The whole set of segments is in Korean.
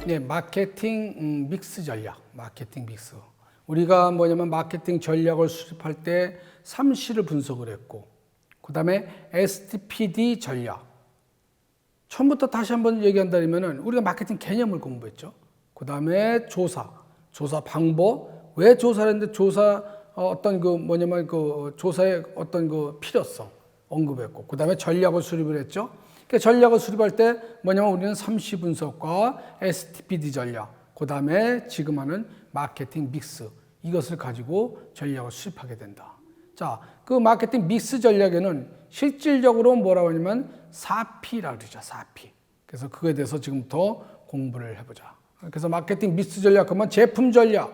네, 마케팅 믹스 전략, 마케팅 믹스. 우리가 뭐냐면 마케팅 전략을 수립할 때 3C를 분석을 했고, 그 다음에 STPD 전략. 처음부터 다시 한번 얘기한다면은 우리가 마케팅 개념을 공부했죠. 그 다음에 조사 방법. 왜 조사를 했는데 어떤 조사의 어떤 그 필요성 언급했고, 그 다음에 전략을 수립을 했죠. 그러니까 전략을 수립할 때 뭐냐면 우리는 3C 분석과 STPD 전략, 그 다음에 지금 하는 마케팅 믹스, 이것을 가지고 전략을 수립하게 된다. 자, 그 마케팅 믹스 전략에는 실질적으로 뭐라고 하냐면 4P라고 그러죠. 4P. 그래서 그거에 대해서 지금부터 공부를 해보자. 그래서 마케팅 믹스 전략 하면 제품 전략,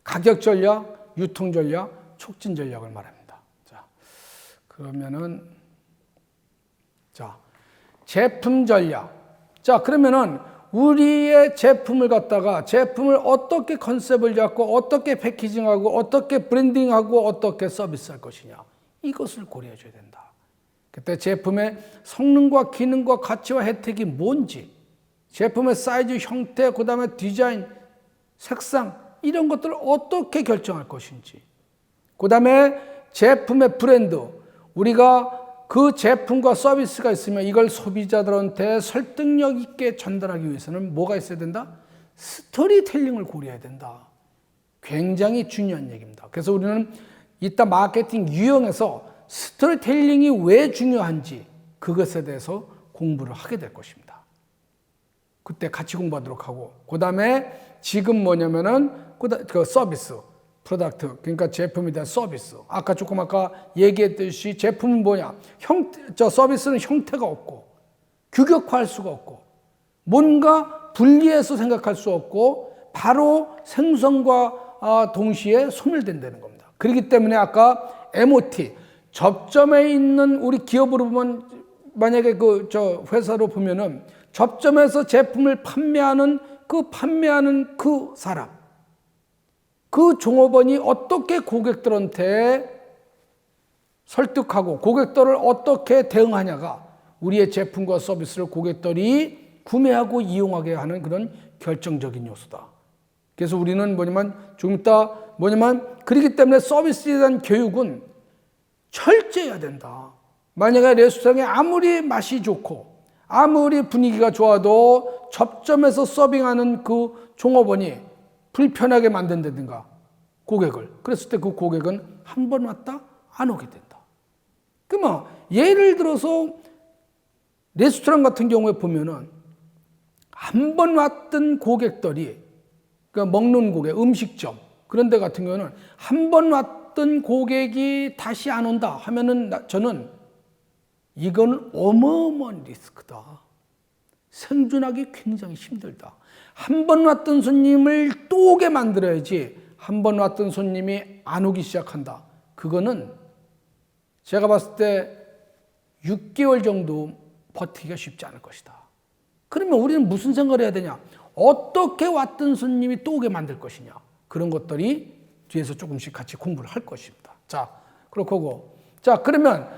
가격 전략, 유통 전략, 촉진 전략을 말합니다. 자, 그러면은 제품 전략. 자, 그러면은 우리의 제품을 갖다가 제품을 어떻게 컨셉을 잡고 어떻게 패키징하고 어떻게 브랜딩하고 어떻게 서비스할 것이냐, 이것을 고려해 줘야 된다. 그때 제품의 성능과 기능과 가치와 혜택이 뭔지, 제품의 사이즈, 형태, 그 다음에 디자인, 색상, 이런 것들을 어떻게 결정할 것인지, 그 다음에 제품의 브랜드, 우리가 그 제품과 서비스가 있으면 이걸 소비자들한테 설득력 있게 전달하기 위해서는 뭐가 있어야 된다? 스토리텔링을 고려해야 된다. 굉장히 중요한 얘기입니다. 그래서 우리는 이따 마케팅 유형에서 스토리텔링이 왜 중요한지 그것에 대해서 공부를 하게 될 것입니다. 그때 같이 공부하도록 하고, 그 다음에 지금 뭐냐면은 그 서비스, 프로덕트, 그러니까 제품에 대한 서비스. 아까 얘기했듯이 제품은 뭐냐? 서비스는 형태가 없고, 규격화할 수가 없고, 뭔가 분리해서 생각할 수 없고, 바로 생성과 동시에 소멸된다는 겁니다. 그렇기 때문에 아까 MOT, 접점에 있는 우리 기업으로 보면, 만약에 회사로 보면은 접점에서 제품을 판매하는 그 사람, 그 종업원이 어떻게 고객들한테 설득하고 고객들을 어떻게 대응하냐가 우리의 제품과 서비스를 고객들이 구매하고 이용하게 하는 그런 결정적인 요소다. 그래서 우리는 좀 이따 그렇기 때문에 서비스에 대한 교육은 철저해야 된다. 만약에 레스토랑에 아무리 맛이 좋고 아무리 분위기가 좋아도 접점에서 서빙하는 그 종업원이 불편하게 만든다든가 고객을, 그랬을 때 그 고객은 한 번 왔다 안 오게 된다. 그러면 예를 들어서 레스토랑 같은 경우에 보면은 한 번 왔던 고객들이, 그러니까 먹는 고객, 음식점 그런 데 같은 경우는 한 번 왔던 고객이 다시 안 온다 하면은 저는 이건 어마어마한 리스크다. 생존하기 굉장히 힘들다. 한 번 왔던 손님을 또 오게 만들어야지, 한 번 왔던 손님이 안 오기 시작한다. 그거는 제가 봤을 때 6개월 정도 버티기가 쉽지 않을 것이다. 그러면 우리는 무슨 생각을 해야 되냐? 어떻게 왔던 손님이 또 오게 만들 것이냐? 그런 것들이 뒤에서 조금씩 같이 공부를 할 것입니다. 자, 그렇고. 자, 그러면,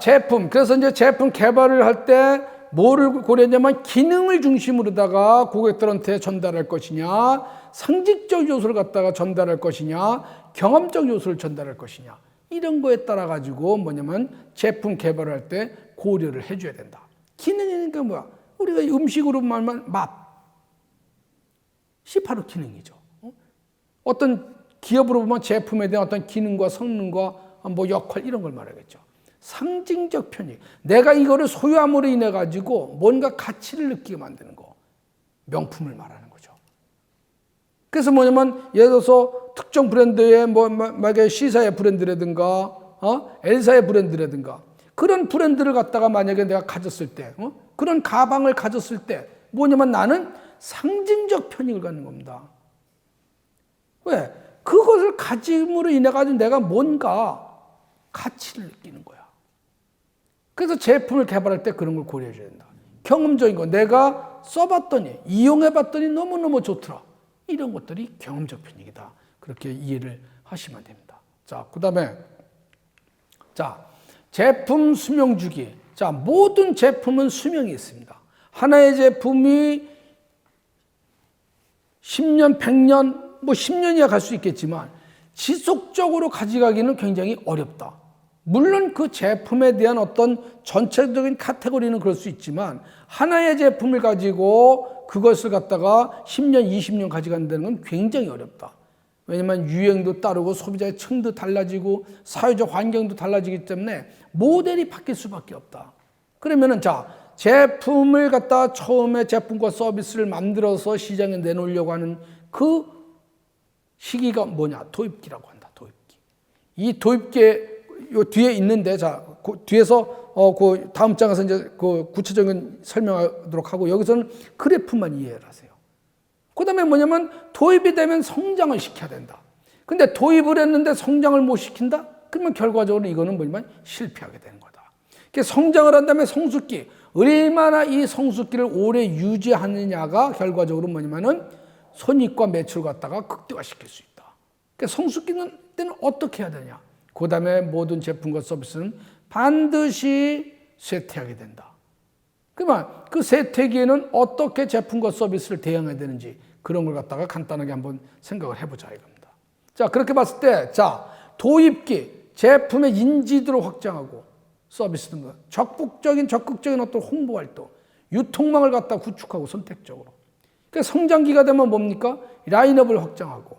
제품. 그래서 이제 제품 개발을 할 때 뭐를 고려했냐면 기능을 중심으로다가 고객들한테 전달할 것이냐, 상징적 요소를 갖다가 전달할 것이냐, 경험적 요소를 전달할 것이냐, 이런 거에 따라 가지고 제품 개발할 때 고려를 해줘야 된다. 기능이니까 뭐야? 우리가 음식으로 말하면 맛이 바로 기능이죠. 어떤 기업으로 보면 제품에 대한 어떤 기능과 성능과 역할, 이런 걸 말하겠죠. 상징적 편익. 내가 이거를 소유함으로 인해 가지고 뭔가 가치를 느끼게 만드는 거. 명품을 말하는 거죠. 그래서 예를 들어서 특정 브랜드의 만약에 C사의 브랜드라든가, L사의 브랜드라든가, 그런 브랜드를 갖다가 만약에 내가 가졌을 때, 그런 가방을 가졌을 때 나는 상징적 편익을 갖는 겁니다. 왜? 그것을 가짐으로 인해 가지고 내가 뭔가 가치를 느끼는 거야. 그래서 제품을 개발할 때 그런 걸 고려해 줘야 된다. 경험적인 거, 내가 써봤더니, 이용해봤더니 너무너무 좋더라. 이런 것들이 경험적 편익이다. 그렇게 이해를 하시면 됩니다. 자, 그 다음에, 제품 수명 주기. 모든 제품은 수명이 있습니다. 하나의 제품이 10년, 100년, 뭐 10년이야 갈 수 있겠지만 지속적으로 가져가기는 굉장히 어렵다. 물론 그 제품에 대한 어떤 전체적인 카테고리는 그럴 수 있지만 하나의 제품을 가지고 그것을 갖다가 10년, 20년 가져간다는 건 굉장히 어렵다. 왜냐하면 유행도 따르고 소비자의 층도 달라지고 사회적 환경도 달라지기 때문에 모델이 바뀔 수밖에 없다. 그러면은 자, 제품을 갖다 처음에 제품과 서비스를 만들어서 시장에 내놓으려고 하는 그 시기가 뭐냐? 도입기라고 한다. 도입기. 이 도입기에 요 뒤에 있는데 자, 그 뒤에서 그 다음 장에서 이제 그 구체적인 설명하도록 하고 여기서는 그래프만 이해를 하세요. 그다음에 뭐냐면 도입이 되면 성장을 시켜야 된다. 근데 도입을 했는데 성장을 못 시킨다? 그러면 결과적으로 이거는 뭐냐면 실패하게 되는 거다. 그래서 성장을 한 다음에 성숙기, 얼마나 이 성숙기를 오래 유지하느냐가 결과적으로 뭐냐면은 손익과 매출을 갖다가 극대화시킬 수 있다. 그러니까 성숙기는 때는 어떻게 해야 되냐? 그 다음에 모든 제품과 서비스는 반드시 쇠퇴하게 된다. 그러면 그 쇠퇴기에는 어떻게 제품과 서비스를 대응해야 되는지 그런 걸 갖다가 간단하게 한번 생각을 해보자 이겁니다. 자, 그렇게 봤을 때, 자, 도입기, 제품의 인지도를 확장하고 서비스는 적극적인 어떤 홍보 활동, 유통망을 갖다 구축하고 선택적으로. 그러니까 성장기가 되면 뭡니까? 라인업을 확장하고,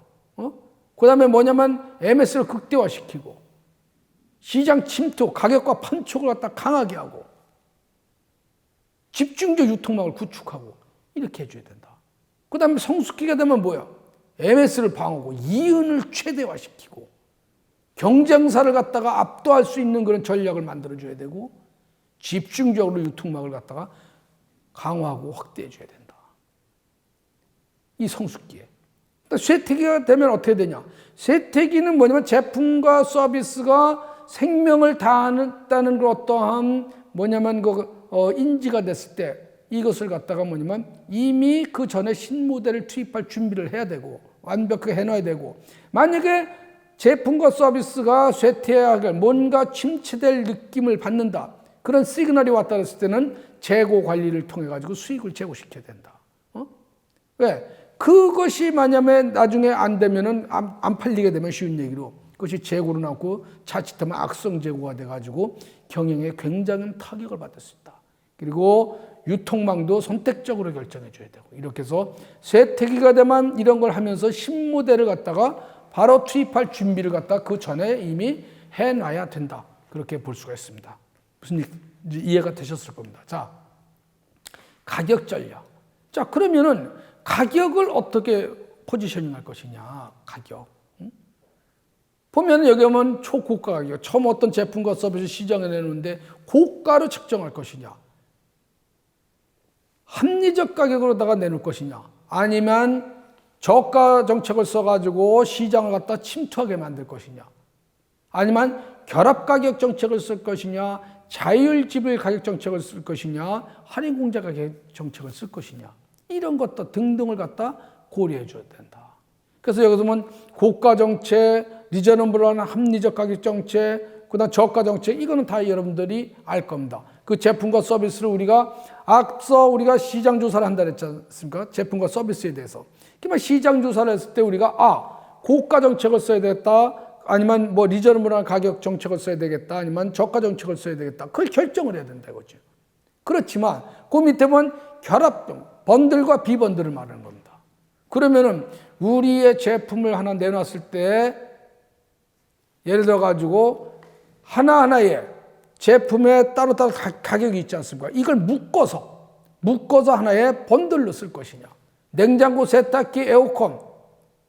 그 다음에 뭐냐면 MS를 극대화시키고, 시장 침투, 가격과 판촉을 갖다 강하게 하고, 집중적 유통망을 구축하고, 이렇게 해줘야 된다. 그 다음에 성숙기가 되면 뭐야? MS를 방어하고, 이윤을 최대화시키고, 경쟁사를 갖다가 압도할 수 있는 그런 전략을 만들어줘야 되고, 집중적으로 유통망을 갖다가 강화하고 확대해줘야 된다. 이 성숙기에. 쇠퇴기가 되면 어떻게 되냐? 쇠퇴기는 뭐냐면 제품과 서비스가 생명을 다한다는 그 어떠한 뭐냐면 인지가 됐을 때 이것을 갖다가 뭐냐면 이미 그 전에 신모델을 투입할 준비를 해야 되고 완벽하게 해놔야 되고 만약에 제품과 서비스가 쇠퇴하게 뭔가 침체될 느낌을 받는다. 그런 시그널이 왔다 그랬을 때는 재고 관리를 통해 가지고 수익을 제고시켜야 된다. 왜? 그것이 만약에 나중에 안 되면은 안 팔리게 되면 쉬운 얘기로 그것이 재고로 남고 자칫하면 악성 재고가 돼가지고 경영에 굉장한 타격을 받을 수 있다. 그리고 유통망도 선택적으로 결정해 줘야 되고 이렇게 해서 쇠퇴기가 되면 이런 걸 하면서 신모델을 갖다가 바로 투입할 준비를 갖다 그 전에 이미 해놔야 된다. 그렇게 볼 수가 있습니다. 무슨 이해가 되셨을 겁니다. 자, 가격 전략. 자, 그러면은 가격을 어떻게 포지셔닝 할 것이냐, 가격. 보면 여기 보면 초고가 가격, 처음 어떤 제품과 서비스 시장에 내놓는데 고가로 책정할 것이냐, 합리적 가격으로다가 내놓을 것이냐, 아니면 저가 정책을 써가지고 시장을 갖다 침투하게 만들 것이냐, 아니면 결합 가격 정책을 쓸 것이냐, 자율지불 가격 정책을 쓸 것이냐, 할인공제 가격 정책을 쓸 것이냐, 이런 것도 등등을 갖다 고려해 줘야 된다. 그래서 여기서 보면 고가 정책, 리저너블한 합리적 가격 정책, 그다음 저가 정책, 이거는 다 여러분들이 알 겁니다. 그 제품과 서비스를 앞서 우리가 시장 조사를 한다 그랬지 않습니까? 제품과 서비스에 대해서. 그러면 시장 조사를 했을 때 우리가 고가 정책을 써야 되겠다, 아니면 뭐 리저너블한 가격 정책을 써야 되겠다, 아니면 저가 정책을 써야 되겠다. 그걸 결정을 해야 된다 이거죠. 그렇지만 그 밑에 보면 결합, 번들과 비번들을 말하는 겁니다. 그러면은 우리의 제품을 하나 내놨을 때 예를 들어 가지고 하나하나의 제품에 따로따로 가격이 있지 않습니까? 이걸 묶어서 하나의 번들로 쓸 것이냐. 냉장고, 세탁기, 에어컨.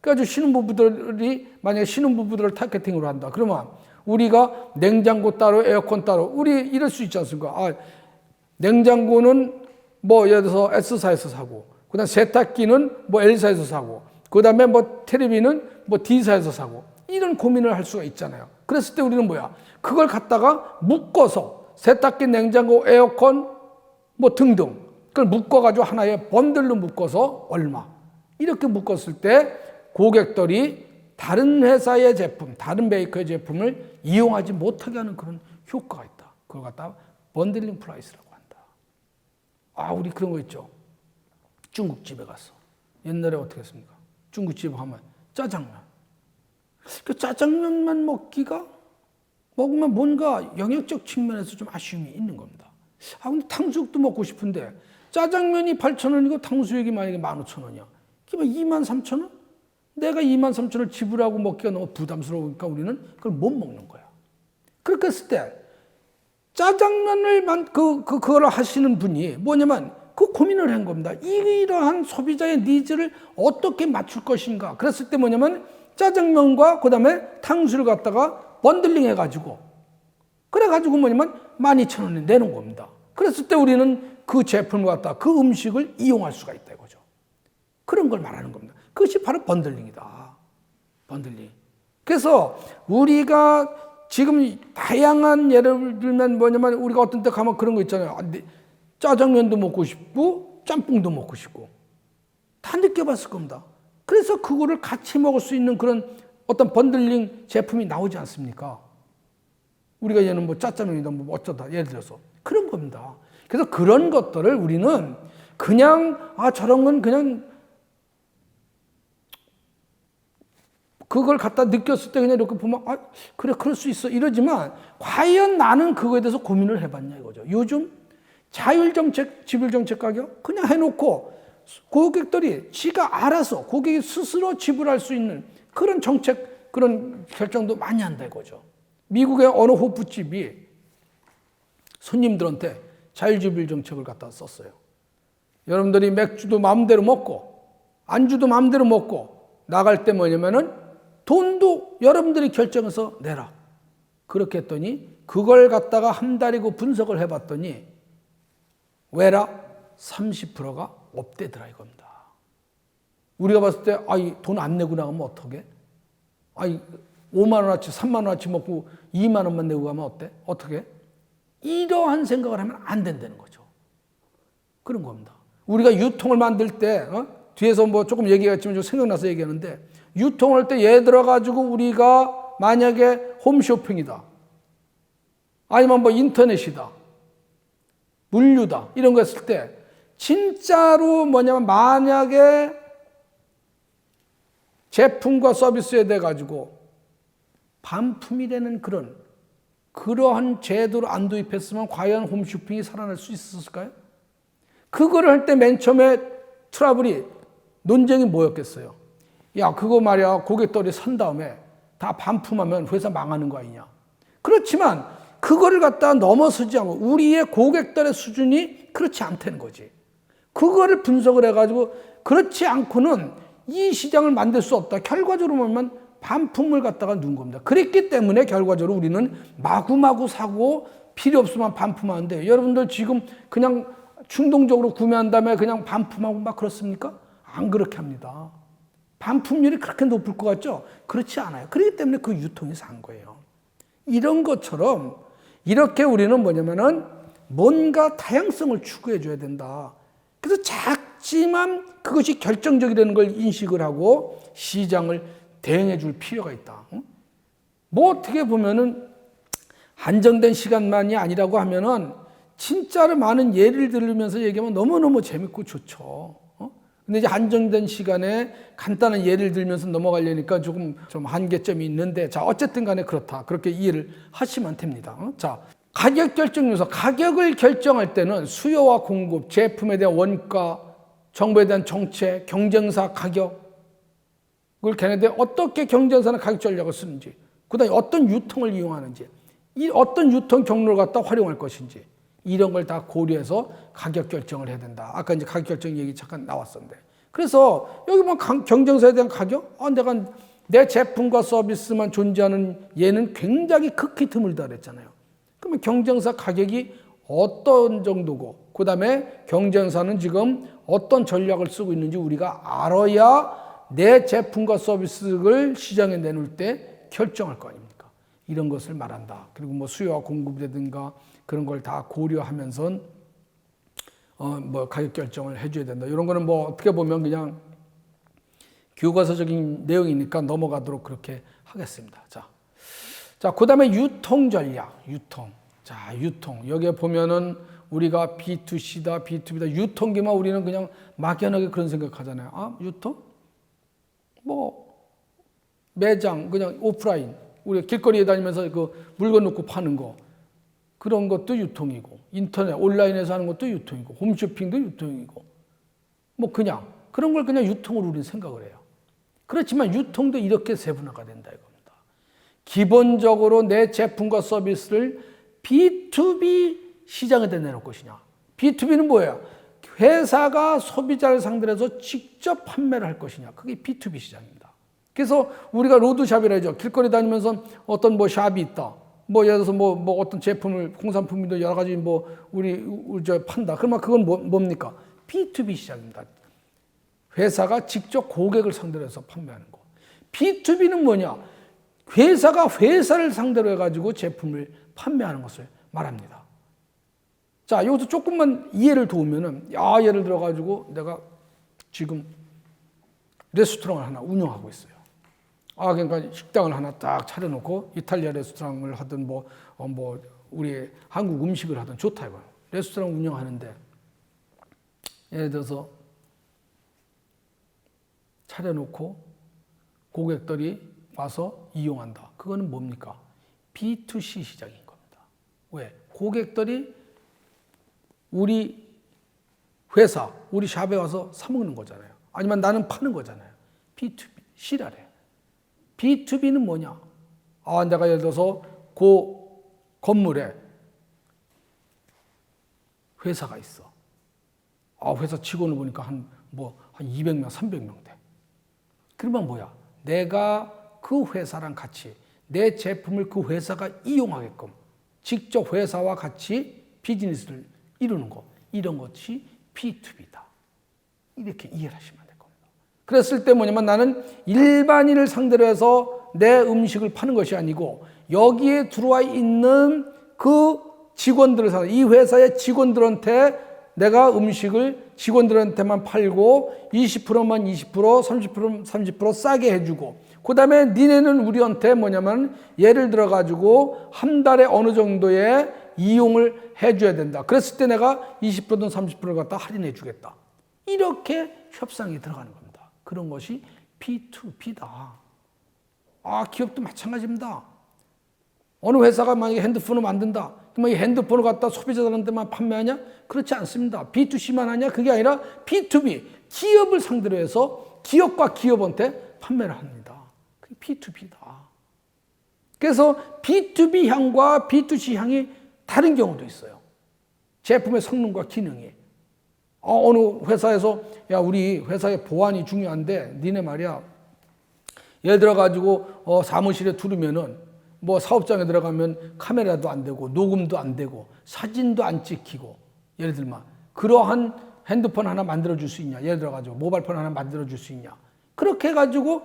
그래가지고 신혼부부들이 만약에 신혼부부들을 타겟팅으로 한다. 그러면 우리가 냉장고 따로, 에어컨 따로, 우리 이럴 수 있지 않습니까? 냉장고는 뭐 예를 들어서 S사에서 사고, 그 다음에 세탁기는 뭐 L사에서 사고, 그 다음에 뭐 텔레비는 뭐 D사에서 사고, 이런 고민을 할 수가 있잖아요. 그랬을 때 우리는 뭐야? 그걸 갖다가 묶어서 세탁기, 냉장고, 에어컨 뭐 등등 그걸 묶어가지고 하나의 번들로 묶어서 얼마 이렇게 묶었을 때 고객들이 다른 회사의 제품, 다른 메이커의 제품을 이용하지 못하게 하는 그런 효과가 있다. 그걸 갖다가 번들링 프라이스라고 한다. 우리 그런 거 있죠. 중국집에 가서 옛날에 어떻게 했습니까? 중국집 하면 짜장면. 그 짜장면만 먹으면 뭔가 영역적 측면에서 좀 아쉬움이 있는 겁니다. 근데 탕수육도 먹고 싶은데 짜장면이 8,000원이고 탕수육이 만약에 15,000원이야. 그럼 23,000원? 내가 23,000원을 지불하고 먹기가 너무 부담스러우니까 우리는 그걸 못 먹는 거야. 그렇게 했을 때 짜장면을 그걸 하시는 분이 뭐냐면 그 고민을 한 겁니다. 이러한 소비자의 니즈를 어떻게 맞출 것인가. 그랬을 때 뭐냐면 짜장면과 그 다음에 탕수를 갖다가 번들링 해가지고 그래가지고 뭐냐면 12,000원에 내놓은 겁니다. 그랬을 때 우리는 그 제품을 갖다 그 음식을 이용할 수가 있다 이거죠. 그런 걸 말하는 겁니다. 그것이 바로 번들링이다. 번들링. 그래서 우리가 지금 다양한 예를 들면 뭐냐면 우리가 어떤 때 가면 그런 거 있잖아요. 짜장면도 먹고 싶고 짬뽕도 먹고 싶고 다 느껴봤을 겁니다. 그래서 그거를 같이 먹을 수 있는 그런 어떤 번들링 제품이 나오지 않습니까? 우리가 얘는 뭐 짜장면이다 뭐 어쩌다 예를 들어서 그런 겁니다. 그래서 그런 것들을 우리는 그냥 저런 건 그냥 그걸 갖다 느꼈을 때 그냥 이렇게 보면 그래 그럴 수 있어 이러지만 과연 나는 그거에 대해서 고민을 해봤냐 이거죠. 요즘 자율정책, 지불정책 가격 그냥 해놓고 고객들이 지가 알아서 고객이 스스로 지불할 수 있는 그런 정책 그런 결정도 많이 한다 이거죠. 미국의 어느 호프집이 손님들한테 자율지불 정책을 갖다 썼어요. 여러분들이 맥주도 마음대로 먹고 안주도 마음대로 먹고 나갈 때 뭐냐면은 돈도 여러분들이 결정해서 내라. 그렇게 했더니 그걸 갖다가 한 달이고 분석을 해봤더니 왜라? 30%가 없대더라 이겁니다. 우리가 봤을 때 돈 안 내고 나가면 어떡해? 5만 원어치 3만 원어치 먹고 2만 원만 내고 가면 어때? 어떻게? 이러한 생각을 하면 안 된다는 거죠. 그런 겁니다. 우리가 유통을 만들 때 뒤에서 뭐 조금 얘기했지만 좀 생각나서 얘기하는데 유통할 때 예를 들어 가지고 우리가 만약에 홈쇼핑이다. 아니면 뭐 인터넷이다. 물류다. 이런 거 했을 때 진짜로 뭐냐면 만약에 제품과 서비스에 대해 가지고 반품이라는 그러한 제도를 안 도입했으면 과연 홈쇼핑이 살아날 수 있었을까요? 그거를 할 때 맨 처음에 트러블이 논쟁이 뭐였겠어요? 야, 그거 말이야 고객들이 산 다음에 다 반품하면 회사 망하는 거 아니냐? 그렇지만 그거를 갖다 넘어서지 않고 우리의 고객들의 수준이 그렇지 않다는 거지. 그거를 분석을 해가지고 그렇지 않고는 이 시장을 만들 수 없다. 결과적으로 보면 반품을 갖다가 넣은 겁니다. 그랬기 때문에 결과적으로 우리는 마구마구 사고 필요 없으면 반품하는데 여러분들 지금 그냥 충동적으로 구매한 다음에 그냥 반품하고 막 그렇습니까? 안 그렇게 합니다. 반품률이 그렇게 높을 것 같죠? 그렇지 않아요. 그렇기 때문에 그 유통이 산 거예요. 이런 것처럼 이렇게 우리는 뭐냐면은 뭔가 다양성을 추구해 줘야 된다. 그래서 작지만 그것이 결정적이라는 걸 인식을 하고 시장을 대응해 줄 필요가 있다. 뭐 어떻게 보면은 한정된 시간만이 아니라고 하면은 진짜로 많은 예를 들으면서 얘기하면 너무너무 재밌고 좋죠. 근데 이제 한정된 시간에 간단한 예를 들면서 넘어가려니까 좀 한계점이 있는데 자, 어쨌든 간에 그렇다. 그렇게 이해를 하시면 됩니다. 자, 가격 결정 요소. 가격을 결정할 때는 수요와 공급, 제품에 대한 원가, 정부에 대한 정책, 경쟁사 가격을 걔네들 어떻게 경쟁사는 가격 전략을 쓰는지, 그다음에 어떤 유통을 이용하는지, 이 어떤 유통 경로를 갖다 활용할 것인지 이런 걸 다 고려해서 가격 결정을 해야 된다. 아까 이제 가격 결정 얘기 잠깐 나왔었는데. 그래서 여기 뭐 경쟁사에 대한 가격? 내가 내 제품과 서비스만 존재하는 얘는 굉장히 극히 드물다 그랬잖아요. 그러면 경쟁사 가격이 어떤 정도고, 그 다음에 경쟁사는 지금 어떤 전략을 쓰고 있는지 우리가 알아야 내 제품과 서비스를 시장에 내놓을 때 결정할 거 아닙니까? 이런 것을 말한다. 그리고 뭐 수요와 공급이라든가 그런 걸 다 고려하면서 뭐 가격 결정을 해줘야 된다. 이런 거는 뭐 어떻게 보면 그냥 교과서적인 내용이니까 넘어가도록 그렇게 하겠습니다. 자, 그 다음에 유통 전략, 유통. 자, 유통. 여기에 보면은 우리가 B2C다, B2B다, 유통기만 우리는 그냥 막연하게 그런 생각하잖아요. 아, 유통? 뭐 매장, 그냥 오프라인, 우리가 길거리에 다니면서 그 물건 놓고 파는 거, 그런 것도 유통이고, 인터넷, 온라인에서 하는 것도 유통이고, 홈쇼핑도 유통이고, 뭐 그냥 그런 걸 그냥 유통으로 우리는 생각을 해요. 그렇지만 유통도 이렇게 세분화가 된다 이겁니다. 기본적으로 내 제품과 서비스를 B2B 시장에다 내놓을 것이냐. B2B는 뭐예요? 회사가 소비자를 상대로 해서 직접 판매를 할 것이냐. 그게 B2B 시장입니다. 그래서 우리가 로드샵이라 하죠. 길거리 다니면서 어떤 뭐 샵이 있다. 뭐 예를 들어서 뭐 어떤 제품을, 공산품도 여러 가지 뭐 우리 저 판다. 그러면 그건 뭡니까? B2B 시장입니다. 회사가 직접 고객을 상대로 해서 판매하는 거. B2B는 뭐냐? 회사가 회사를 상대로 해가지고 제품을 판매하는 것을 말합니다. 자, 여기서 조금만 이해를 도우면은, 예를 들어가지고 내가 지금 레스토랑을 하나 운영하고 있어요. 그러니까 식당을 하나 딱 차려놓고 이탈리아 레스토랑을 하든 뭐 우리 한국 음식을 하든 좋다 이거예요. 레스토랑 운영하는데 예를 들어서 차려놓고 고객들이 와서 이용한다. 그거는 뭡니까? B2C 시장인 겁니다. 왜? 고객들이 우리 회사, 우리 샵에 와서 사 먹는 거잖아요. 아니면 나는 파는 거잖아요. B2B, C라래. B2B는 뭐냐? 내가 예를 들어서 그 건물에 회사가 있어. 회사 직원을 보니까 한 200명, 300명 돼. 그러면 뭐야? 내가 그 회사랑 같이 내 제품을 그 회사가 이용하게끔 직접 회사와 같이 비즈니스를 이루는 거. 이런 것이 B2B다. 이렇게 이해를 하시면 될 겁니다. 그랬을 때 뭐냐면 나는 일반인을 상대로 해서 내 음식을 파는 것이 아니고 여기에 들어와 있는 그 직원들을 상대로, 이 회사의 직원들한테 내가 음식을 직원들한테만 팔고 20%만 20%, 30%만 30% 싸게 해주고, 그 다음에 니네는 우리한테 뭐냐면 예를 들어가지고 한 달에 어느 정도의 이용을 해줘야 된다. 그랬을 때 내가 20%든 30%를 갖다 할인해 주겠다. 이렇게 협상이 들어가는 겁니다. 그런 것이 B2B다. 기업도 마찬가지입니다. 어느 회사가 만약에 핸드폰을 만든다. 그러면 이 핸드폰을 갖다 소비자들한테만 판매하냐? 그렇지 않습니다. B2C만 하냐? 그게 아니라 B2B, 기업을 상대로 해서 기업과 기업한테 판매를 합니다. 그게 B2B다. 그래서 B2B 향과 B2C 향이 다른 경우도 있어요. 제품의 성능과 기능이. 어느 회사에서 우리 회사의 보안이 중요한데 니네 말이야. 예를 들어가지고 사무실에 두르면은 뭐 사업장에 들어가면 카메라도 안 되고 녹음도 안 되고 사진도 안 찍히고, 예를 들면 그러한 핸드폰 하나 만들어 줄 수 있냐? 예를 들어가지고 모바일폰 하나 만들어 줄 수 있냐? 그렇게 해가지고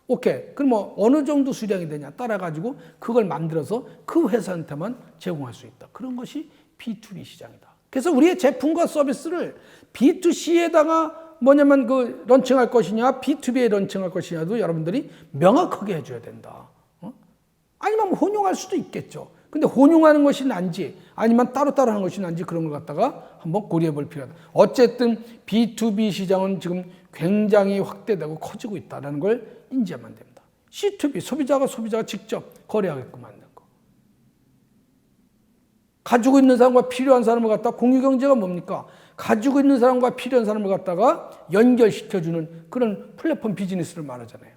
오케이. 그럼 뭐 어느 정도 수량이 되냐? 따라가지고 그걸 만들어서 그 회사한테만 제공할 수 있다. 그런 것이 B2B 시장이다. 그래서 우리의 제품과 서비스를 B2C에다가 뭐냐면 런칭할 것이냐, B2B에 런칭할 것이냐도 여러분들이 명확하게 해줘야 된다. 아니면 혼용할 수도 있겠죠. 근데 혼용하는 것이 난지 아니면 따로따로 하는 것이 난지 그런 걸 갖다가 한번 고려해 볼 필요가 있다. 어쨌든 B2B 시장은 지금 굉장히 확대되고 커지고 있다는 걸 인지하면 됩니다. C2B, 소비자가 직접 거래하게끔 만든 거. 가지고 있는 사람과 필요한 사람을 갖다가 공유경제가 뭡니까? 가지고 있는 사람과 필요한 사람을 갖다가 연결시켜주는 그런 플랫폼 비즈니스를 말하잖아요.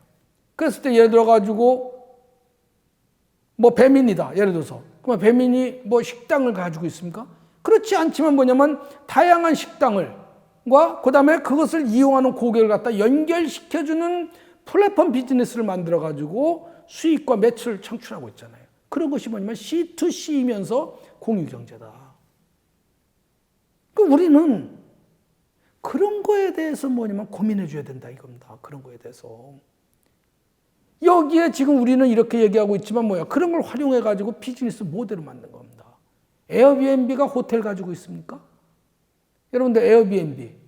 그랬을 때 예를 들어가지고 뭐 배민이다. 예를 들어서. 그러면 배민이 뭐 식당을 가지고 있습니까? 그렇지 않지만 뭐냐면 다양한 식당을과 그다음에 그것을 이용하는 고객을 갖다 연결시켜주는 플랫폼 비즈니스를 만들어가지고 수익과 매출을 창출하고 있잖아요. 그런 것이 뭐냐면 C2C이면서 공유경제다. 우리는 그런 거에 대해서 뭐냐면 고민해 줘야 된다 이겁니다. 그런 거에 대해서. 여기에 지금 우리는 이렇게 얘기하고 있지만 그런 걸 활용해가지고 비즈니스 모델을 만든 겁니다. 에어비앤비가 호텔 가지고 있습니까? 여러분들 에어비앤비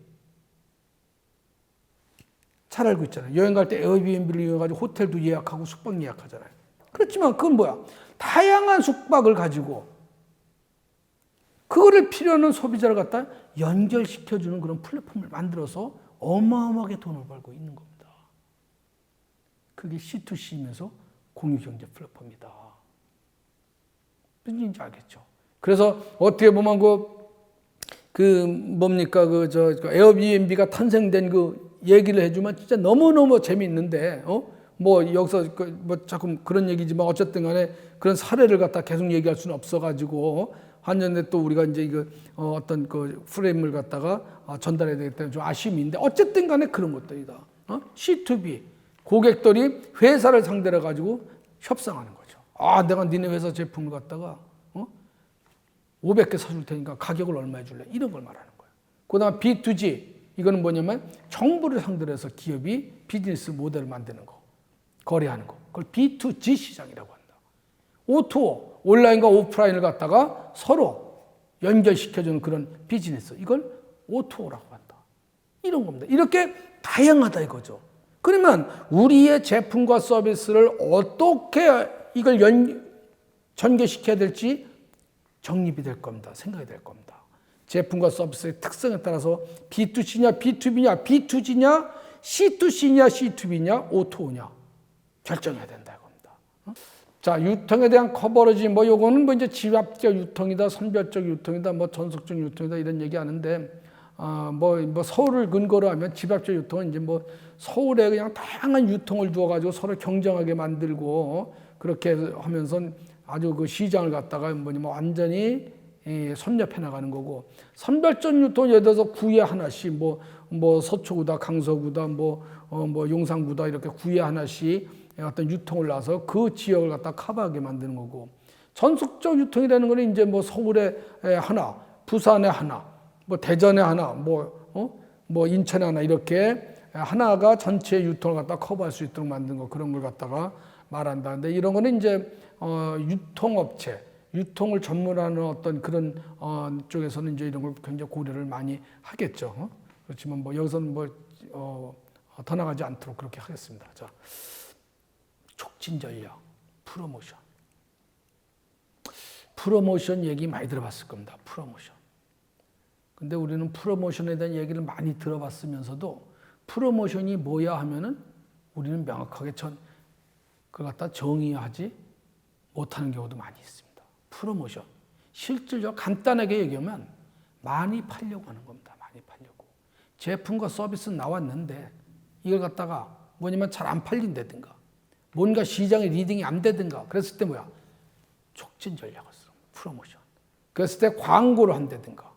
잘 알고 있잖아요. 여행 갈 때 에어비앤비를 이용해가지고 호텔도 예약하고 숙박 예약하잖아요. 그렇지만 그건 다양한 숙박을 가지고 그거를 필요한 소비자를 갖다 연결시켜주는 그런 플랫폼을 만들어서 어마어마하게 돈을 벌고 있는 겁니다. 그게 C2C이면서 공유경제 플랫폼이다. 무슨 얘기인지 알겠죠? 그래서 어떻게 보면 에어비앤비가 탄생된 그 얘기를 해주면 진짜 너무너무 재미있는데, 뭐 여기서 자꾸 그런 얘기지만 어쨌든 간에 그런 사례를 갖다 계속 얘기할 수는 없어가지고 한년에 또 우리가 이제 어떤 그 프레임을 갖다가 전달해야 되기 때문에 좀 아쉬움이 있는데 어쨌든 간에 그런 것들이다. C2B. 고객들이 회사를 상대로 해가지고 협상하는 거죠. 내가 니네 회사 제품을 갖다가 500개 사줄 테니까 가격을 얼마에 줄래? 이런 걸 말하는 거예요. 그 다음에 B2G. 이거는 뭐냐면 정부를 상대로 해서 기업이 비즈니스 모델을 만드는 거. 거래하는 거. 그걸 B2G 시장이라고 한다. O2O. 온라인과 오프라인을 갖다가 서로 연결시켜주는 그런 비즈니스. 이걸 O2O라고 한다. 이런 겁니다. 이렇게 다양하다 이거죠. 그러면 우리의 제품과 서비스를 어떻게 이걸 전개시켜야 될지 정립이 될 겁니다. 생각이 될 겁니다. 제품과 서비스의 특성에 따라서 B2C냐, B2B냐, B2G냐, C2C냐, C2B냐, O2O냐 결정해야 된다 이겁니다. 자, 유통에 대한 커버리지 요거는 이제 집합적 유통이다, 선별적 유통이다, 전속적 유통이다 이런 얘기하는데 서울을 근거로 하면 집합적 유통은 이제 서울에 그냥 다양한 유통을 두어가지고 서로 경쟁하게 만들고 그렇게 하면서 아주 그 시장을 갖다가 완전히 섭렵해 나가는 거고, 선별적 유통 예를 들어서 구에 하나씩 서초구다, 강서구다, 용산구다 이렇게 구에 하나씩 어떤 유통을 놔서 그 지역을 갖다 커버하게 만드는 거고, 전속적 유통이라는 거는 이제 서울에 하나, 부산에 하나, 대전에 하나, 인천에 하나 이렇게 하나가 전체 유통을 갖다 커버할 수 있도록 만든 거, 그런 걸 갖다가 말한다. 근데 이런 거는 이제 유통업체, 유통을 전문하는 어떤 그런 쪽에서는 이제 이런 걸 굉장히 고려를 많이 하겠죠. 그렇지만 여기서는 더 나가지 않도록 그렇게 하겠습니다. 자, 촉진 전략, 프로모션 얘기 많이 들어봤을 겁니다. 프로모션. 근데 우리는 프로모션에 대한 얘기를 많이 들어봤으면서도 프로모션이 뭐야 하면은 우리는 명확하게 그걸 갖다 정의하지 못하는 경우도 많이 있습니다. 프로모션. 실질적으로 간단하게 얘기하면 많이 팔려고 하는 겁니다. 많이 팔려고. 제품과 서비스는 나왔는데 이걸 갖다가 잘 안 팔린다든가 뭔가 시장의 리딩이 안 되든가 그랬을 때 촉진 전략을 쓰는 프로모션. 그랬을 때 광고를 한다든가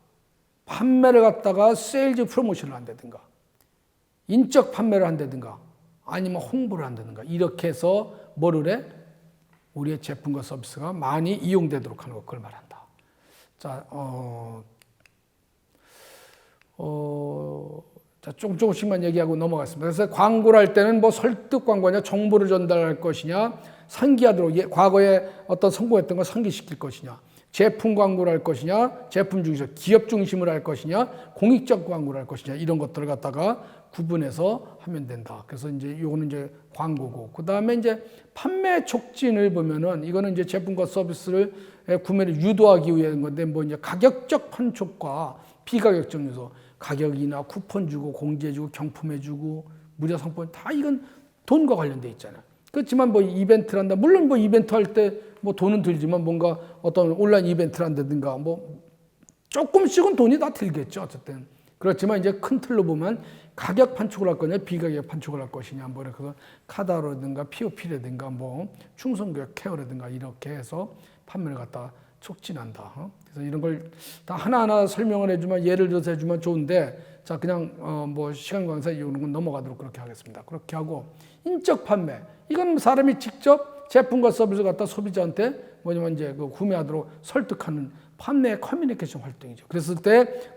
판매를 갖다가 세일즈 프로모션을 한다든가 인적 판매를 한다든가 아니면 홍보를 한다든가 이렇게 해서 뭐를 해? 우리의 제품과 서비스가 많이 이용되도록 하는 것, 그걸 말한다. 자, 조금씩만 얘기하고 넘어갔습니다. 그래서 광고를 할 때는 설득 광고냐, 정보를 전달할 것이냐, 상기하도록 과거에 어떤 성공했던 걸 상기시킬 것이냐, 제품 광고를 할 것이냐, 제품 중에서 기업 중심으로 할 것이냐, 공익적 광고를 할 것이냐, 이런 것들을 갖다가 구분해서 하면 된다. 그래서 이제 요거는 이제 광고고, 그 다음에 이제 판매 촉진을 보면은 이거는 이제 제품과 서비스를 구매를 유도하기 위한 건데 이제 가격적 판촉과 비가격적 요소, 가격이나 쿠폰 주고 공제 주고 경품해 주고 무료 상품 다 이건 돈과 관련돼 있잖아요. 그렇지만 이벤트를 한다. 물론 이벤트 할 때 돈은 들지만 뭔가 어떤 온라인 이벤트를 한다든가 조금씩은 돈이 다 들겠죠. 어쨌든. 그렇지만 이제 큰 틀로 보면 가격 판촉을 할 거냐, 비가격 판촉을 할 것이냐, 그래서 카다로든가 POP라든가 충성교육 케어라든가 이렇게 해서 판매를 갖다 촉진한다. 그래서 이런 걸 다 하나하나 설명을 해주면 예를 들어서 해주면 좋은데 자 그냥 시간 관계상 이런 건 넘어가도록 그렇게 하겠습니다. 그렇게 하고 인적 판매 이건 사람이 직접 제품과 서비스를 갖다 소비자한테 이제 구매하도록 설득하는 판매 커뮤니케이션 활동이죠. 그랬을 때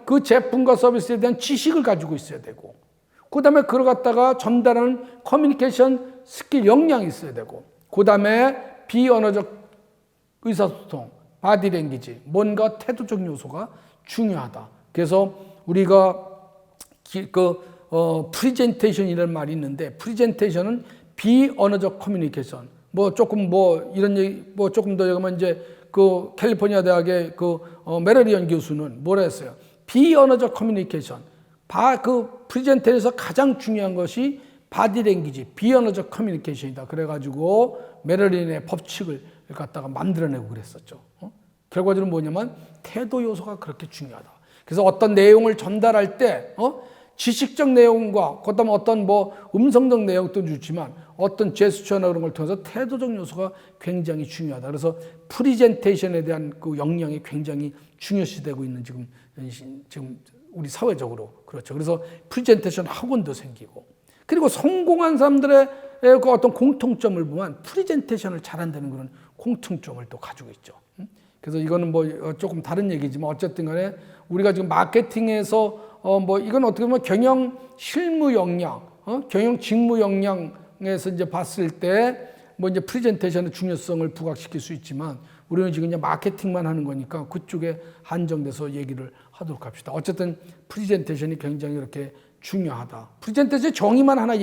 그 제품과 서비스에 대한 지식을 가지고 있어야 되고 그 다음에 그걸 갖다가 전달하는 커뮤니케이션 스킬 역량이 있어야 되고 그 다음에 비언어적 의사소통, 바디랭귀지, 뭔가 태도적 요소가 중요하다. 그래서 우리가 프리젠테이션이라는 말이 있는데 비언어적 커뮤니케이션, 조금 이런 얘기, 조금 더 얘기하면 이제 그 캘리포니아 대학의 그 메러리언 교수는 뭐라 했어요? 비언어적 커뮤니케이션. 그 프레젠테이션에서 가장 중요한 것이 바디랭귀지, 비언어적 커뮤니케이션이다. 그래가지고 메러리언의 법칙을 갖다가 만들어내고 그랬었죠. 결과적으로 뭐냐면 태도 요소가 그렇게 중요하다. 그래서 어떤 내용을 전달할 때 지식적 내용과 그다음에 어떤 뭐 음성적 내용도 주지만 어떤 제스처나 그런 걸 통해서 태도적 요소가 굉장히 중요하다. 그래서 프레젠테이션에 대한 그 역량이 굉장히 중요시되고 있는 지금 우리 사회적으로 그렇죠. 그래서 프레젠테이션 학원도 생기고 그리고 성공한 사람들의 그 어떤 공통점을 보면 프레젠테이션을 잘한다는 그런 공통점을 또 가지고 있죠. 그래서 이거는 뭐 조금 다른 얘기지만 어쨌든 간에 우리가 지금 마케팅에서 뭐 이건 어떻게 보면 경영 실무 역량, 경영 직무 역량에서 이제 봤을 때 뭐 이제 프레젠테이션의 중요성을 부각시킬 수 있지만 우리는 지금 이제 마케팅만 하는 거니까 그쪽에 한정돼서 얘기를 하도록 합시다. 어쨌든 프레젠테이션이 굉장히 이렇게 중요하다. 프레젠테이션 정의만 하나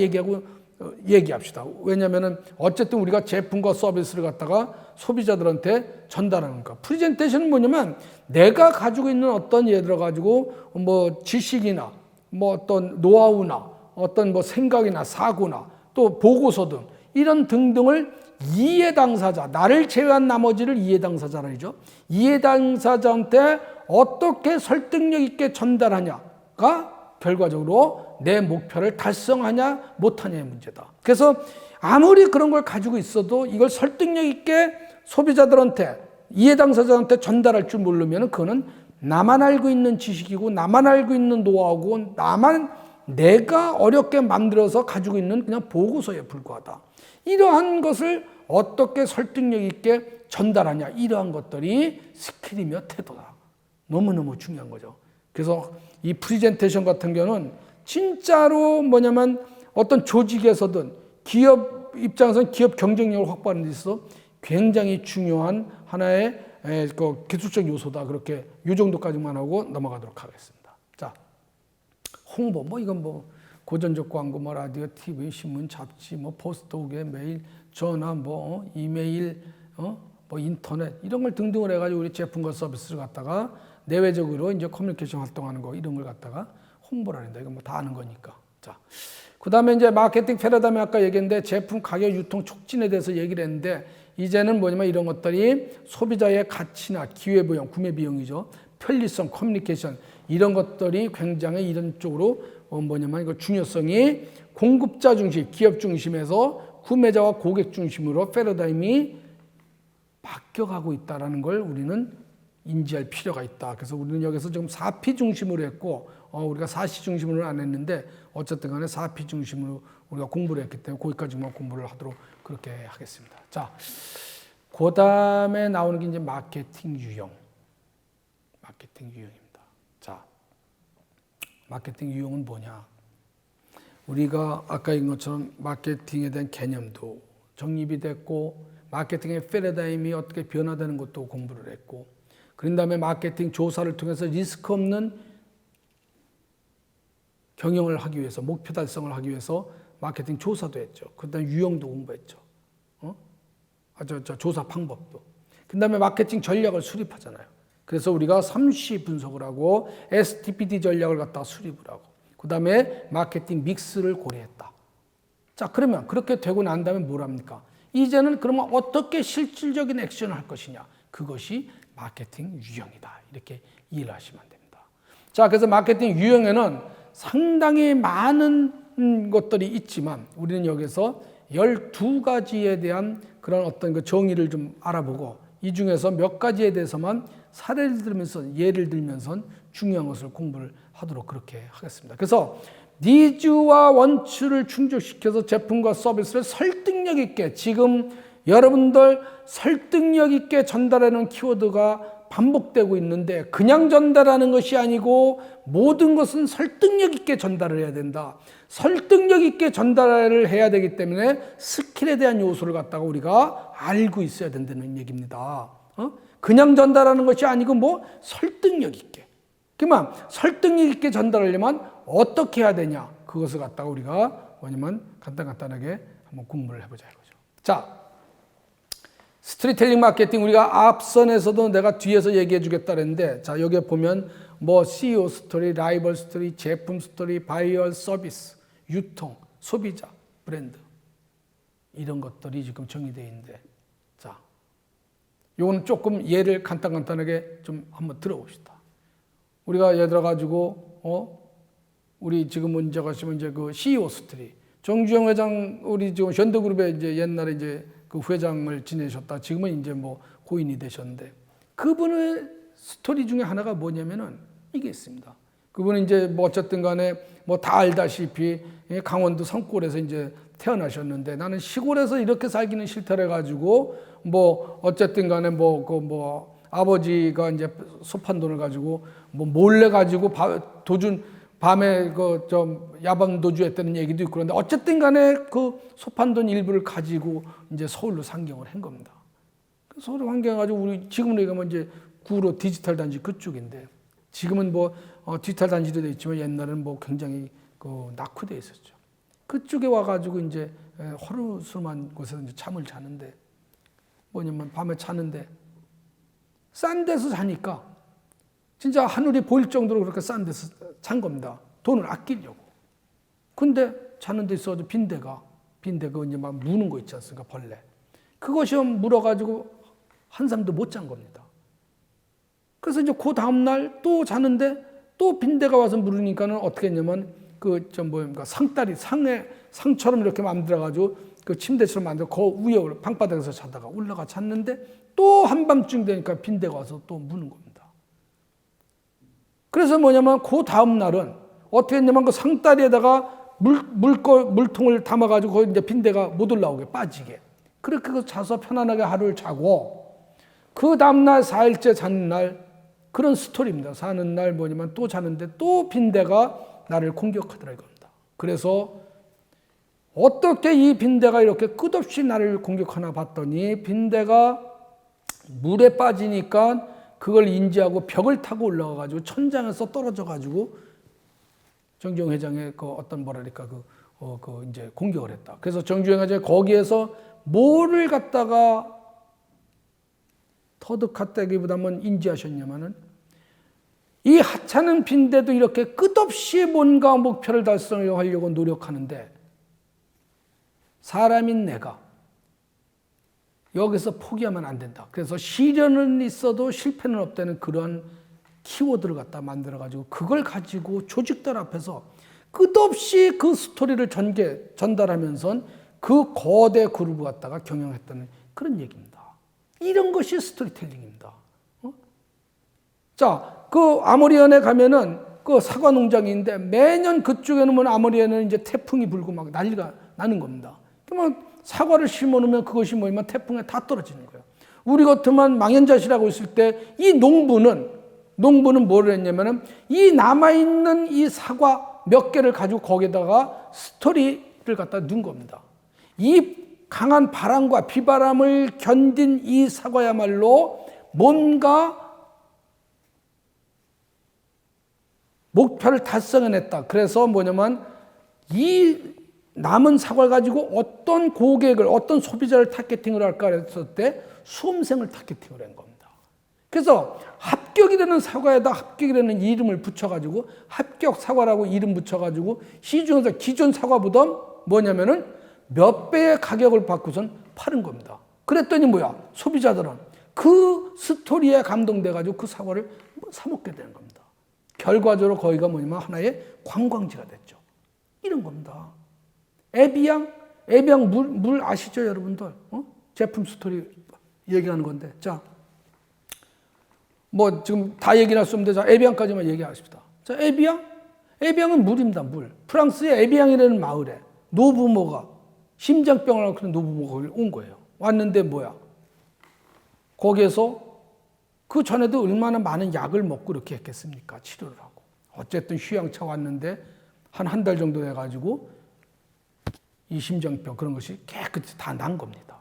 얘기합시다. 왜냐면은 어쨌든 우리가 제품과 서비스를 갖다가 소비자들한테 전달하는 거. 프레젠테이션은 뭐냐면 내가 가지고 있는 어떤 예를 들어 가지고 뭐 지식이나 뭐 어떤 노하우나 어떤 뭐 생각이나 사고나 또 보고서 등 이런 등등을 이해 당사자, 나를 제외한 나머지를 이해 당사자라 하죠. 이해 당사자한테 어떻게 설득력 있게 전달하냐가 결과적으로 내 목표를 달성하냐 못하냐의 문제다. 그래서 아무리 그런 걸 가지고 있어도 이걸 설득력 있게 소비자들한테 이해 당사자한테 전달할 줄 모르면 그거는 나만 알고 있는 지식이고 나만 알고 있는 노하우고 내가 어렵게 만들어서 가지고 있는 그냥 보고서에 불과하다. 이러한 것을 어떻게 설득력 있게 전달하냐, 이러한 것들이 스킬이며 태도다. 너무너무 중요한 거죠. 그래서 이 프레젠테이션 같은 경우는 진짜로 뭐냐면 어떤 조직에서든 기업 입장에서는 기업 경쟁력을 확보하는 데 있어서 굉장히 중요한 하나의 그 기술적 요소다. 그렇게 이 정도까지만 하고 넘어가도록 하겠습니다. 자, 홍보 뭐 이건 뭐 고전적 광고, 뭐 라디오, TV, 신문, 잡지, 뭐 포스트옥에 메일, 전화, 뭐 이메일, 뭐 인터넷 이런 걸 등등을 해가지고 우리 제품과 서비스를 갖다가 내외적으로 이제 커뮤니케이션 활동하는 거 이런 걸 갖다가 홍보를 한다. 이건 뭐 다 아는 거니까. 자, 그다음에 이제 마케팅 패러다임에 아까 얘기했는데 제품 가격 유통 촉진에 대해서 얘기를 했는데 이제는 뭐냐면 이런 것들이 소비자의 가치나 기회부영, 구매 비용이죠. 편리성, 커뮤니케이션 이런 것들이 굉장히 이런 쪽으로 뭐냐면 이거 중요성이 공급자 중심, 기업 중심에서 구매자와 고객 중심으로 패러다임이 바뀌어가고 있다는 걸 우리는 인지할 필요가 있다. 그래서 우리는 여기서 지금 4P 중심으로 했고 우리가 4C 중심으로는 안 했는데 어쨌든 간에 4P 중심으로 우리가 공부를 했기 때문에 거기까지만 공부를 하도록 그렇게 하겠습니다. 자, 그 다음에 나오는 게 이제 마케팅 유형. 마케팅 유형입니다. 자, 마케팅 유형은 뭐냐? 우리가 아까 얘기한 것처럼 마케팅에 대한 개념도 정립이 됐고 마케팅의 패러다임이 어떻게 변화되는 것도 공부를 했고 그런 다음에 마케팅 조사를 통해서 리스크 없는 경영을 하기 위해서 목표 달성을 하기 위해서 마케팅 조사도 했죠. 그 다음에 유형도 공부했죠. 조사 방법도. 그 다음에 마케팅 전략을 수립하잖아요. 그래서 우리가 3C 분석을 하고 STPD 전략을 갖다가 수립을 하고 그 다음에 마케팅 믹스를 고려했다. 자, 그러면 그렇게 되고 난 다음에 뭘 합니까? 이제는 그러면 어떻게 실질적인 액션을 할 것이냐. 그것이 마케팅 유형이다. 이렇게 이해를 하시면 됩니다. 자, 그래서 마케팅 유형에는 상당히 많은 것들이 있지만 우리는 여기서 12가지에 대한 그런 어떤 그 정의를 좀 알아보고 이 중에서 몇 가지에 대해서만 사례를 들면서 예를 들면서 중요한 것을 공부를 하도록 그렇게 하겠습니다. 그래서 니즈와 원추를 충족시켜서 제품과 서비스를 설득력 있게 지금 여러분들 설득력 있게 전달하는 키워드가 반복되고 있는데 그냥 전달하는 것이 아니고 모든 것은 설득력 있게 전달을 해야 된다. 설득력 있게 전달을 해야 되기 때문에 스킬에 대한 요소를 갖다가 우리가 알고 있어야 된다는 얘기입니다. 그냥 전달하는 것이 아니고 뭐 설득력 있게. 그러면 설득력 있게 전달하려면 어떻게 해야 되냐? 그것을 갖다가 우리가 뭐냐면 간단하게 한번 공부를 해보자 이거죠. 자, 스토리텔링 마케팅 우리가 앞선에서도 내가 뒤에서 얘기해 주겠다 그랬는데, 자, 여기에 보면 뭐 CEO 스토리, 라이벌 스토리, 제품 스토리, 바이어 서비스, 유통, 소비자, 브랜드, 이런 것들이 지금 정의되어 있는데, 자, 요거는 조금 예를 간단하게 좀 한번 들어봅시다. 우리가 예를 들어 가지고 우리 지금은 이제 가시면 이제 그 CEO 스토리, 정주영 회장, 우리 지금 현대그룹에 이제 옛날에 이제 그 회장을 지내셨다. 지금은 이제 뭐 고인이 되셨는데, 그분의 스토리 중에 하나가 뭐냐면은 이게 있습니다. 그분은 이제 뭐 어쨌든 간에 뭐 다 알다시피 강원도 산골에서 이제 태어나셨는데, 나는 시골에서 이렇게 살기는 싫다 해가지고 뭐 어쨌든 간에 뭐 아버지가 이제 소판돈을 가지고 뭐 몰래 가지고 밤에 그 좀 야방 도주했다는 얘기도 있고, 그런데 어쨌든 간에 그 소판돈 일부를 가지고 이제 서울로 상경을 한 겁니다. 서울로 상경해가지고 우리 지금으로 얘기하면 이제 구로 디지털 단지 그쪽인데, 지금은 뭐 디지털 단지로 되어 있지만 옛날에는 뭐 굉장히 그 낙후되어 있었죠. 그쪽에 와가지고 이제 허름한 곳에서 이제 잠을 자는데, 뭐냐면 밤에 자는데 싼 데서 자니까 진짜 하늘이 보일 정도로 그렇게 싼 데서 잔 겁니다. 돈을 아끼려고. 근데 자는 데 있어도 빈대가 이제 막 무는 거 있지 않습니까? 벌레. 그것이 물어가지고 한잠도 못 잔 겁니다. 그래서 이제 그 다음날 또 자는데 또 빈대가 와서 물으니까는 어떻게 했냐면 상처럼 이렇게 만들어가지고 그 침대처럼 만들어 그 위에 방바닥에서 자다가 올라가 잤는데 또 한밤중 되니까 빈대가 와서 또 무는 겁니다. 그래서 뭐냐면 그 다음 날은 어떻게 했냐면 그 상다리에다가 물통을 담아가지고 거기 이제 빈대가 못 올라오게 빠지게 그렇게 자서 편안하게 하루를 자고, 그 다음날 4일째 자는 날 그런 스토리입니다. 사는 날 뭐냐면 또 자는데 또 빈대가 나를 공격하더라 이겁니다. 그래서 어떻게 이 빈대가 이렇게 끝없이 나를 공격하나 봤더니, 빈대가 물에 빠지니까 그걸 인지하고 벽을 타고 올라가가지고 천장에서 떨어져가지고 정주영 회장의 그 어떤 뭐랄까 그 이제 공격을 했다. 그래서 정주영 회장이 거기에서 뭐를 갖다가 터득했다기보다는 인지하셨냐면은, 이 하찮은 빈대도 이렇게 끝없이 뭔가 목표를 달성하려고 노력하는데 사람인 내가 여기서 포기하면 안 된다. 그래서 시련은 있어도 실패는 없다는 그런 키워드를 갖다 만들어가지고 그걸 가지고 조직들 앞에서 끝없이 그 스토리를 전달하면서 그 거대 그룹을 갖다가 경영했다는 그런 얘기입니다. 이런 것이 스토리텔링입니다. 자, 그 아모리현에 가면은 그 사과 농장인데 매년 그쪽에는 뭐 아모리현은 이제 태풍이 불고 막 난리가 나는 겁니다. 그러면 사과를 심어 놓으면 그것이 뭐냐면 태풍에 다 떨어지는 거예요. 우리 같으면 망연자실하고 있을 때 이 농부는 뭐를 했냐면은 이 남아있는 이 사과 몇 개를 가지고 거기다가 스토리를 갖다 넣은 겁니다. 이 강한 바람과 비바람을 견딘 이 사과야말로 뭔가 목표를 달성해냈다. 그래서 뭐냐면 이 남은 사과를 가지고 어떤 고객을, 어떤 소비자를 타겟팅을 할까 했을 때 수험생을 타겟팅을 한 겁니다. 그래서 합격이라는 사과에다 합격이라는 이름을 붙여가지고 합격 사과라고 이름 붙여가지고 시중에서 기존 사과보다 뭐냐면은 몇 배의 가격을 받고선 파는 겁니다. 그랬더니 뭐야? 소비자들은 그 스토리에 감동돼가지고 그 사과를 사먹게 되는 겁니다. 결과적으로 거기가 뭐냐면 하나의 관광지가 됐죠. 이런 겁니다. 에비앙 물 아시죠, 여러분들? 제품 스토리 얘기하는 건데. 자, 뭐 지금 다 얘기할 수 없는데, 자, 에비앙까지만 얘기하십시다. 자, 에비앙은 물입니다, 물. 프랑스의 에비앙이라는 마을에 노부모가 심장병을 앓고 노부모가 온 거예요. 왔는데 뭐야? 거기에서 그 전에도 얼마나 많은 약을 먹고 이렇게 했겠습니까? 치료를 하고. 어쨌든 휴양차 왔는데 한 달 정도 돼가지고 이 심장병 그런 것이 깨끗이 다 난 겁니다.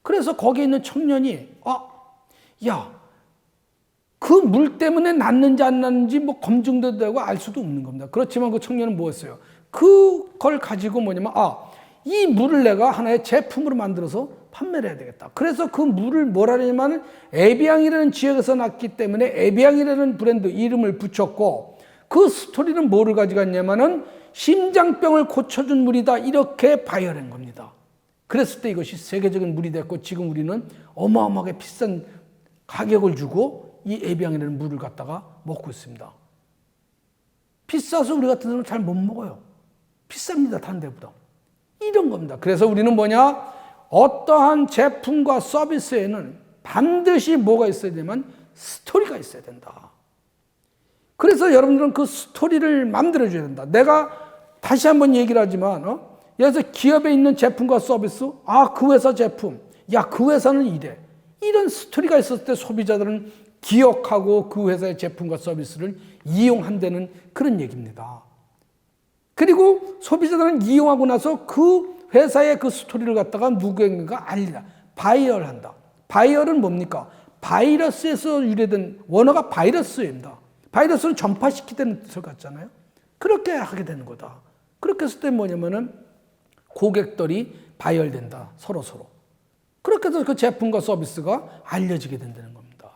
그래서 거기에 있는 청년이 그 물 때문에 낫는지 안 낫는지 뭐 검증도 되고 알 수도 없는 겁니다. 그렇지만 그 청년은 뭐였어요? 그걸 가지고 뭐냐면 이 물을 내가 하나의 제품으로 만들어서 판매를 해야 되겠다. 그래서 그 물을 뭐라 하냐면 에비앙이라는 지역에서 났기 때문에 에비앙이라는 브랜드 이름을 붙였고, 그 스토리는 뭐를 가져갔냐면은 심장병을 고쳐준 물이다, 이렇게 바이어낸 겁니다. 그랬을 때 이것이 세계적인 물이 됐고, 지금 우리는 어마어마하게 비싼 가격을 주고 이 에비앙이라는 물을 갖다가 먹고 있습니다. 비싸서 우리 같은 사람은 잘 못 먹어요. 비쌉니다, 다른 데보다. 이런 겁니다. 그래서 우리는 뭐냐? 어떠한 제품과 서비스에는 반드시 뭐가 있어야 되면 스토리가 있어야 된다. 그래서 여러분들은 그 스토리를 만들어줘야 된다. 내가 다시 한번 얘기를 하지만, 예를 들어서 기업에 있는 제품과 서비스, 그 회사 제품, 그 회사는 이래. 이런 스토리가 있었을 때 소비자들은 기억하고 그 회사의 제품과 서비스를 이용한다는 그런 얘기입니다. 그리고 소비자들은 이용하고 나서 그 회사의 그 스토리를 갖다가 누구에게가 알리다. 바이럴한다. 바이럴은 뭡니까? 바이러스에서 유래된 원어가 바이러스입니다. 바이러스는 전파시키는 뜻을 갖잖아요. 그렇게 하게 되는 거다. 그렇게 했을 때 뭐냐면은 고객들이 바이럴된다. 서로. 그렇게 해서 그 제품과 서비스가 알려지게 된다는 겁니다.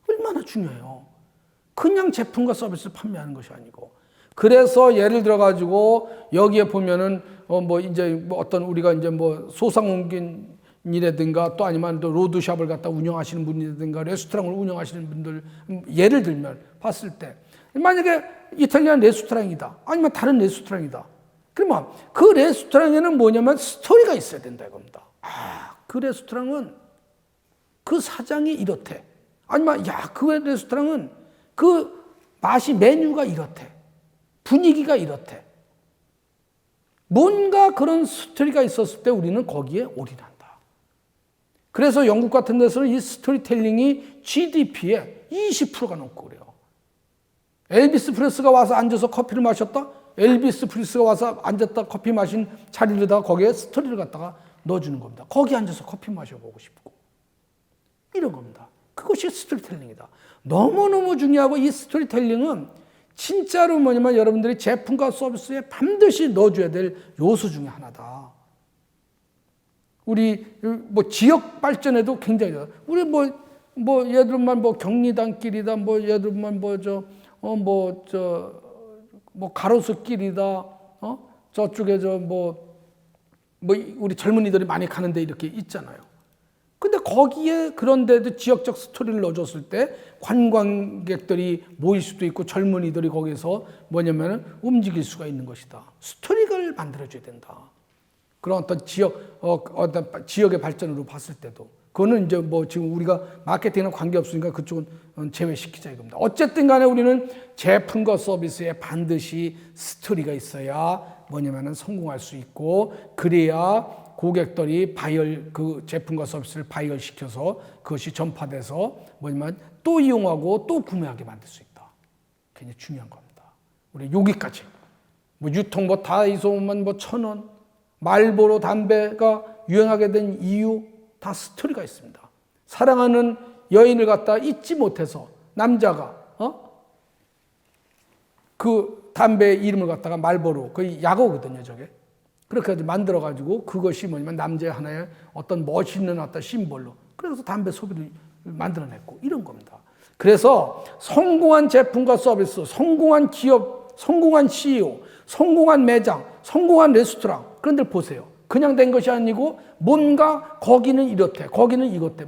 얼마나 중요해요. 그냥 제품과 서비스를 판매하는 것이 아니고. 그래서 예를 들어 가지고 여기에 보면은 어떤 우리가 이제 소상공인이라든가 또 아니면 또 로드샵을 갖다 운영하시는 분이라든가 레스토랑을 운영하시는 분들 예를 들면 봤을 때 만약에 이탈리안 레스토랑이다, 아니면 다른 레스토랑이다, 그러면 그 레스토랑에는 뭐냐면 스토리가 있어야 된다 이겁니다. 그 레스토랑은 그 사장이 이렇대, 아니면 그 레스토랑은 그 맛이 메뉴가 이렇대, 분위기가 이렇대. 뭔가 그런 스토리가 있었을 때 우리는 거기에 올인한다. 그래서 영국 같은 데서는 이 스토리텔링이 GDP의 20%가 넘고 그래요. 엘비스 프레스가 와서 앉아서 커피를 마셨다? 엘비스 프레스가 와서 앉았다 커피 마신 자리에다가 거기에 스토리를 갖다가 넣어주는 겁니다. 거기 앉아서 커피 마셔보고 싶고. 이런 겁니다. 그것이 스토리텔링이다. 너무너무 중요하고, 이 스토리텔링은 진짜로 뭐냐면 여러분들이 제품과 서비스에 반드시 넣어줘야 될 요소 중에 하나다. 우리 지역 발전에도 굉장히 우리 예를 들면 경리단길이다, 예를 들면 가로수길이다, 저쪽에 우리 젊은이들이 많이 가는데 이렇게 있잖아요. 근데 거기에 그런 데도 지역적 스토리를 넣어줬을 때 관광객들이 모일 수도 있고 젊은이들이 거기서 뭐냐면은 움직일 수가 있는 것이다. 스토리를 만들어줘야 된다. 그런 어떤 어떤 지역의 발전으로 봤을 때도. 그거는 이제 지금 우리가 마케팅이나 관계없으니까 그쪽은 제외시키자 이겁니다. 어쨌든 간에 우리는 제품과 서비스에 반드시 스토리가 있어야 뭐냐면은 성공할 수 있고, 그래야 고객들이 그 제품과 서비스를 바이럴시켜서 그것이 전파돼서 뭐냐면 또 이용하고 또 구매하게 만들 수 있다. 굉장히 중요한 겁니다. 우리 여기까지. 유통 다이소만 1,000원, 말보로 담배가 유행하게 된 이유 다 스토리가 있습니다. 사랑하는 여인을 갖다 잊지 못해서 남자가 그 담배 이름을 갖다가 말보로, 거의 약어거든요, 저게. 그렇게 만들어가지고 그것이 뭐냐면 남자의 하나의 어떤 멋있는 어떤 심볼로, 그래서 담배 소비를 만들어냈고 이런 겁니다. 그래서 성공한 제품과 서비스, 성공한 기업, 성공한 CEO, 성공한 매장, 성공한 레스토랑, 그런 데를 보세요. 그냥 된 것이 아니고 뭔가 거기는 이렇대, 거기는 이렇대,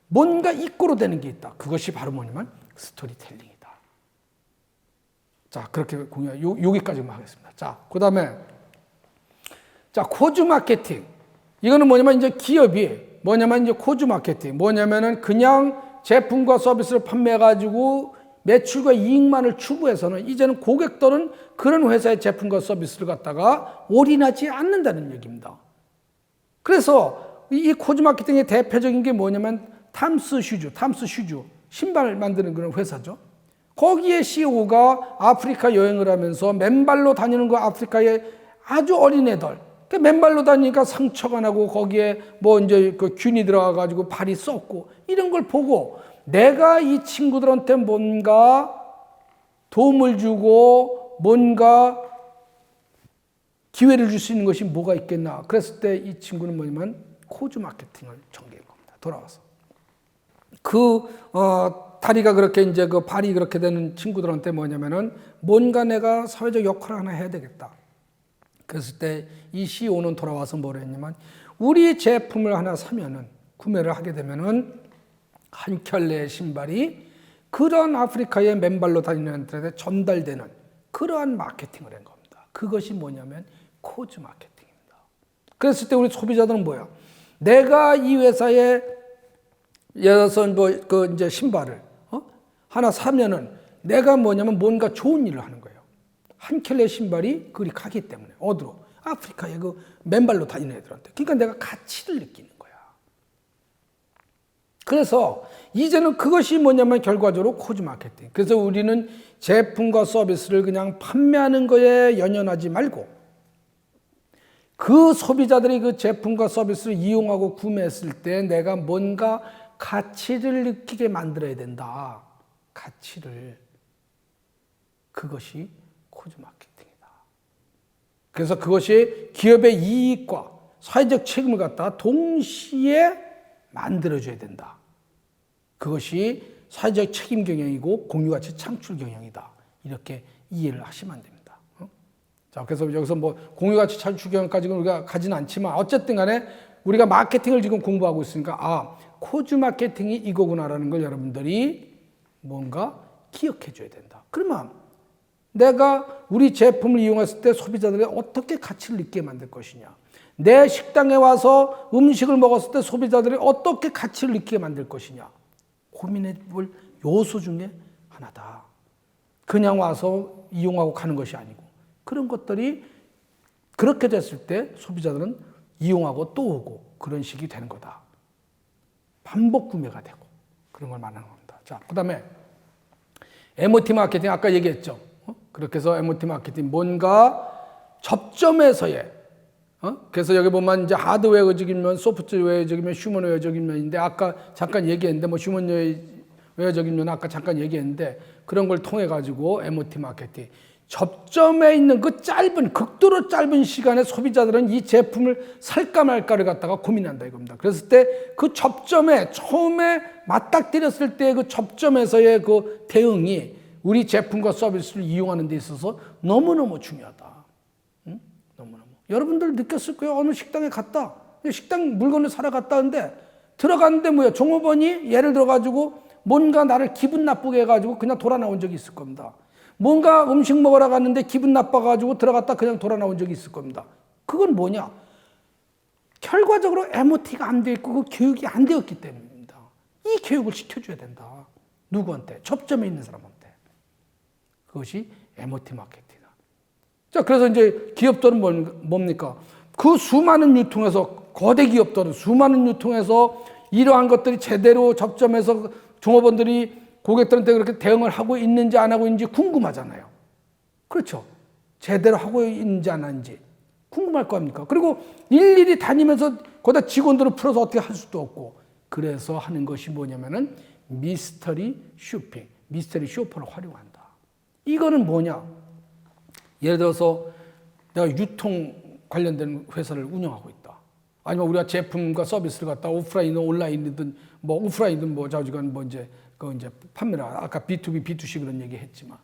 뭔가 이꼬로 되는 게 있다. 그것이 바로 뭐냐면 스토리텔링이다. 자, 그렇게 여기까지만 하겠습니다. 자, 그 다음에 코즈 마케팅. 이거는 뭐냐면 이제 기업이 뭐냐면 이제 코즈 마케팅. 뭐냐면은 그냥 제품과 서비스를 판매해가지고 매출과 이익만을 추구해서는 이제는 고객들은 그런 회사의 제품과 서비스를 갖다가 올인하지 않는다는 얘기입니다. 그래서 이 코즈 마케팅의 대표적인 게 뭐냐면 탐스 슈즈, 신발 만드는 그런 회사죠. 거기에 CEO가 아프리카 여행을 하면서 맨발로 다니는 거, 아프리카의 아주 어린 애들. 맨발로 다니니까 상처가 나고 거기에 이제 그 균이 들어가가지고 발이 썩고 이런 걸 보고 내가 이 친구들한테 뭔가 도움을 주고 뭔가 기회를 줄 수 있는 것이 뭐가 있겠나. 그랬을 때 이 친구는 뭐냐면 코즈 마케팅을 전개한 겁니다. 돌아와서. 다리가 그렇게 이제 그 발이 그렇게 되는 친구들한테 뭐냐면은 뭔가 내가 사회적 역할을 하나 해야 되겠다. 그랬을 때 이 CEO는 돌아와서 뭐라 했냐면 우리 제품을 하나 사면은 구매를 하게 되면은 한 켤레의 신발이 그런 아프리카의 맨발로 다니는 애들한테 전달되는 그러한 마케팅을 한 겁니다. 그것이 뭐냐면 코즈 마케팅입니다. 그랬을 때 우리 소비자들은 뭐야? 내가 이 회사에 예를 들어서 이제 신발을 하나 사면은 내가 뭐냐면 뭔가 좋은 일을 하는 거예요. 한 켤레 신발이 그리 가기 때문에 어디로? 아프리카의 그 맨발로 다니는 애들한테. 그러니까 내가 가치를 느끼는 거야. 그래서 이제는 그것이 뭐냐면 결과적으로 코즈 마케팅. 그래서 우리는 제품과 서비스를 그냥 판매하는 거에 연연하지 말고 그 소비자들이 그 제품과 서비스를 이용하고 구매했을 때 내가 뭔가 가치를 느끼게 만들어야 된다. 가치를. 그것이 코즈 마케팅이다. 그래서 그것이 기업의 이익과 사회적 책임을 갖다가 동시에 만들어줘야 된다. 그것이 사회적 책임 경영이고 공유가치 창출 경영이다. 이렇게 이해를 하시면 안 됩니다. 자, 그래서 여기서 뭐 공유가치 창출 경영까지는 우리가 가지는 않지만 어쨌든 간에 우리가 마케팅을 지금 공부하고 있으니까 코즈 마케팅이 이거구나라는 걸 여러분들이 뭔가 기억해 줘야 된다. 그러면 내가 우리 제품을 이용했을 때 소비자들이 어떻게 가치를 느끼게 만들 것이냐. 내 식당에 와서 음식을 먹었을 때 소비자들이 어떻게 가치를 느끼게 만들 것이냐. 고민해 볼 요소 중에 하나다. 그냥 와서 이용하고 가는 것이 아니고 그런 것들이 그렇게 됐을 때 소비자들은 이용하고 또 오고 그런 식이 되는 거다. 반복 구매가 되고 그런 걸 말하는 겁니다. 자, 그 다음에 MOT 마케팅 아까 얘기했죠. 그렇게 해서 MOT 마케팅 뭔가 접점에서의 그래서 여기 보면 이제 하드웨어적이면 소프트웨어적이면 휴먼웨어적인 면인데 아까 잠깐 얘기했는데 뭐 휴먼웨어적인 면 아까 잠깐 얘기했는데 그런 걸 통해 가지고 MOT 마케팅 접점에 있는 그 극도로 짧은 시간에 소비자들은 이 제품을 살까 말까를 갖다가 고민한다 이겁니다. 그랬을 때 그 접점에 처음에 맞닥뜨렸을 때 그 접점에서의 그 대응이 우리 제품과 서비스를 이용하는 데 있어서 너무너무 중요하다. 응? 너무너무. 여러분들 느꼈을 거예요. 어느 식당에 갔다. 식당 물건을 사러 갔다 하는데 들어갔는데 뭐야. 종업원이 예를 들어가지고 뭔가 나를 기분 나쁘게 해가지고 그냥 돌아 나온 적이 있을 겁니다. 뭔가 음식 먹으러 갔는데 기분 나빠가지고 들어갔다 그냥 돌아 나온 적이 있을 겁니다. 그건 뭐냐? 결과적으로 MOT가 안 돼 있고 그 교육이 안 되었기 때문입니다. 이 교육을 시켜줘야 된다. 누구한테? 접점에 있는 사람한테. 그것이 MOT 마케팅이다. 자, 그래서 이제 기업들은 뭡니까? 그 수많은 유통에서, 거대 기업들은 수많은 유통에서 이러한 것들이 제대로 접점해서 종업원들이 고객들한테 그렇게 대응을 하고 있는지 안 하고 있는지 궁금하잖아요. 그렇죠. 제대로 하고 있는지 안 하는지 궁금할 거 아닙니까? 그리고 일일이 다니면서 거기다 직원들을 풀어서 어떻게 할 수도 없고 그래서 하는 것이 뭐냐면은 미스터리 쇼핑, 미스터리 쇼퍼를 활용한다. 이거는 뭐냐? 예를 들어서 내가 유통 관련된 회사를 운영하고 있다. 아니면 우리가 제품과 서비스를 갖다 오프라인이든 온라인이든 뭐 오프라인이든 뭐 좌우지간 뭐 이제 그 이제 판매를 아까 B2B, B2C 그런 얘기 했지만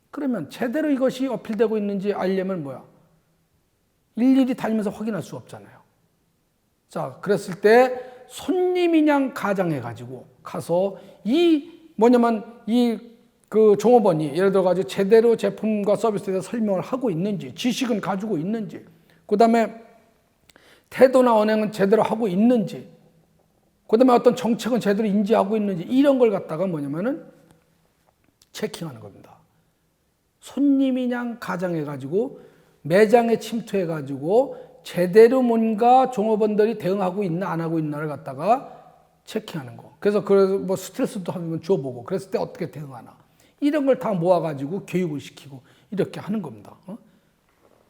그러면 제대로 이것이 어필되고 있는지 알려면 뭐야? 일일이 다니면서 확인할 수 없잖아요. 자, 그랬을 때 손님이냥 가장해가지고 가서 그 종업원이 예를 들어가지고 제대로 제품과 서비스에 대해서 설명을 하고 있는지, 지식은 가지고 있는지, 그 다음에 태도나 언행은 제대로 하고 있는지, 그 다음에 어떤 정책은 제대로 인지하고 있는지, 이런 걸 갖다가 뭐냐면은 체킹하는 겁니다. 손님이냥 가장해가지고 매장에 침투해가지고 제대로 뭔가 종업원들이 대응하고 있나 안 하고 있나를 갖다가 체킹하는 거. 그래서 뭐 스트레스도 한번 줘보고 그랬을 때 어떻게 대응하나. 이런 걸 다 모아가지고 교육을 시키고 이렇게 하는 겁니다.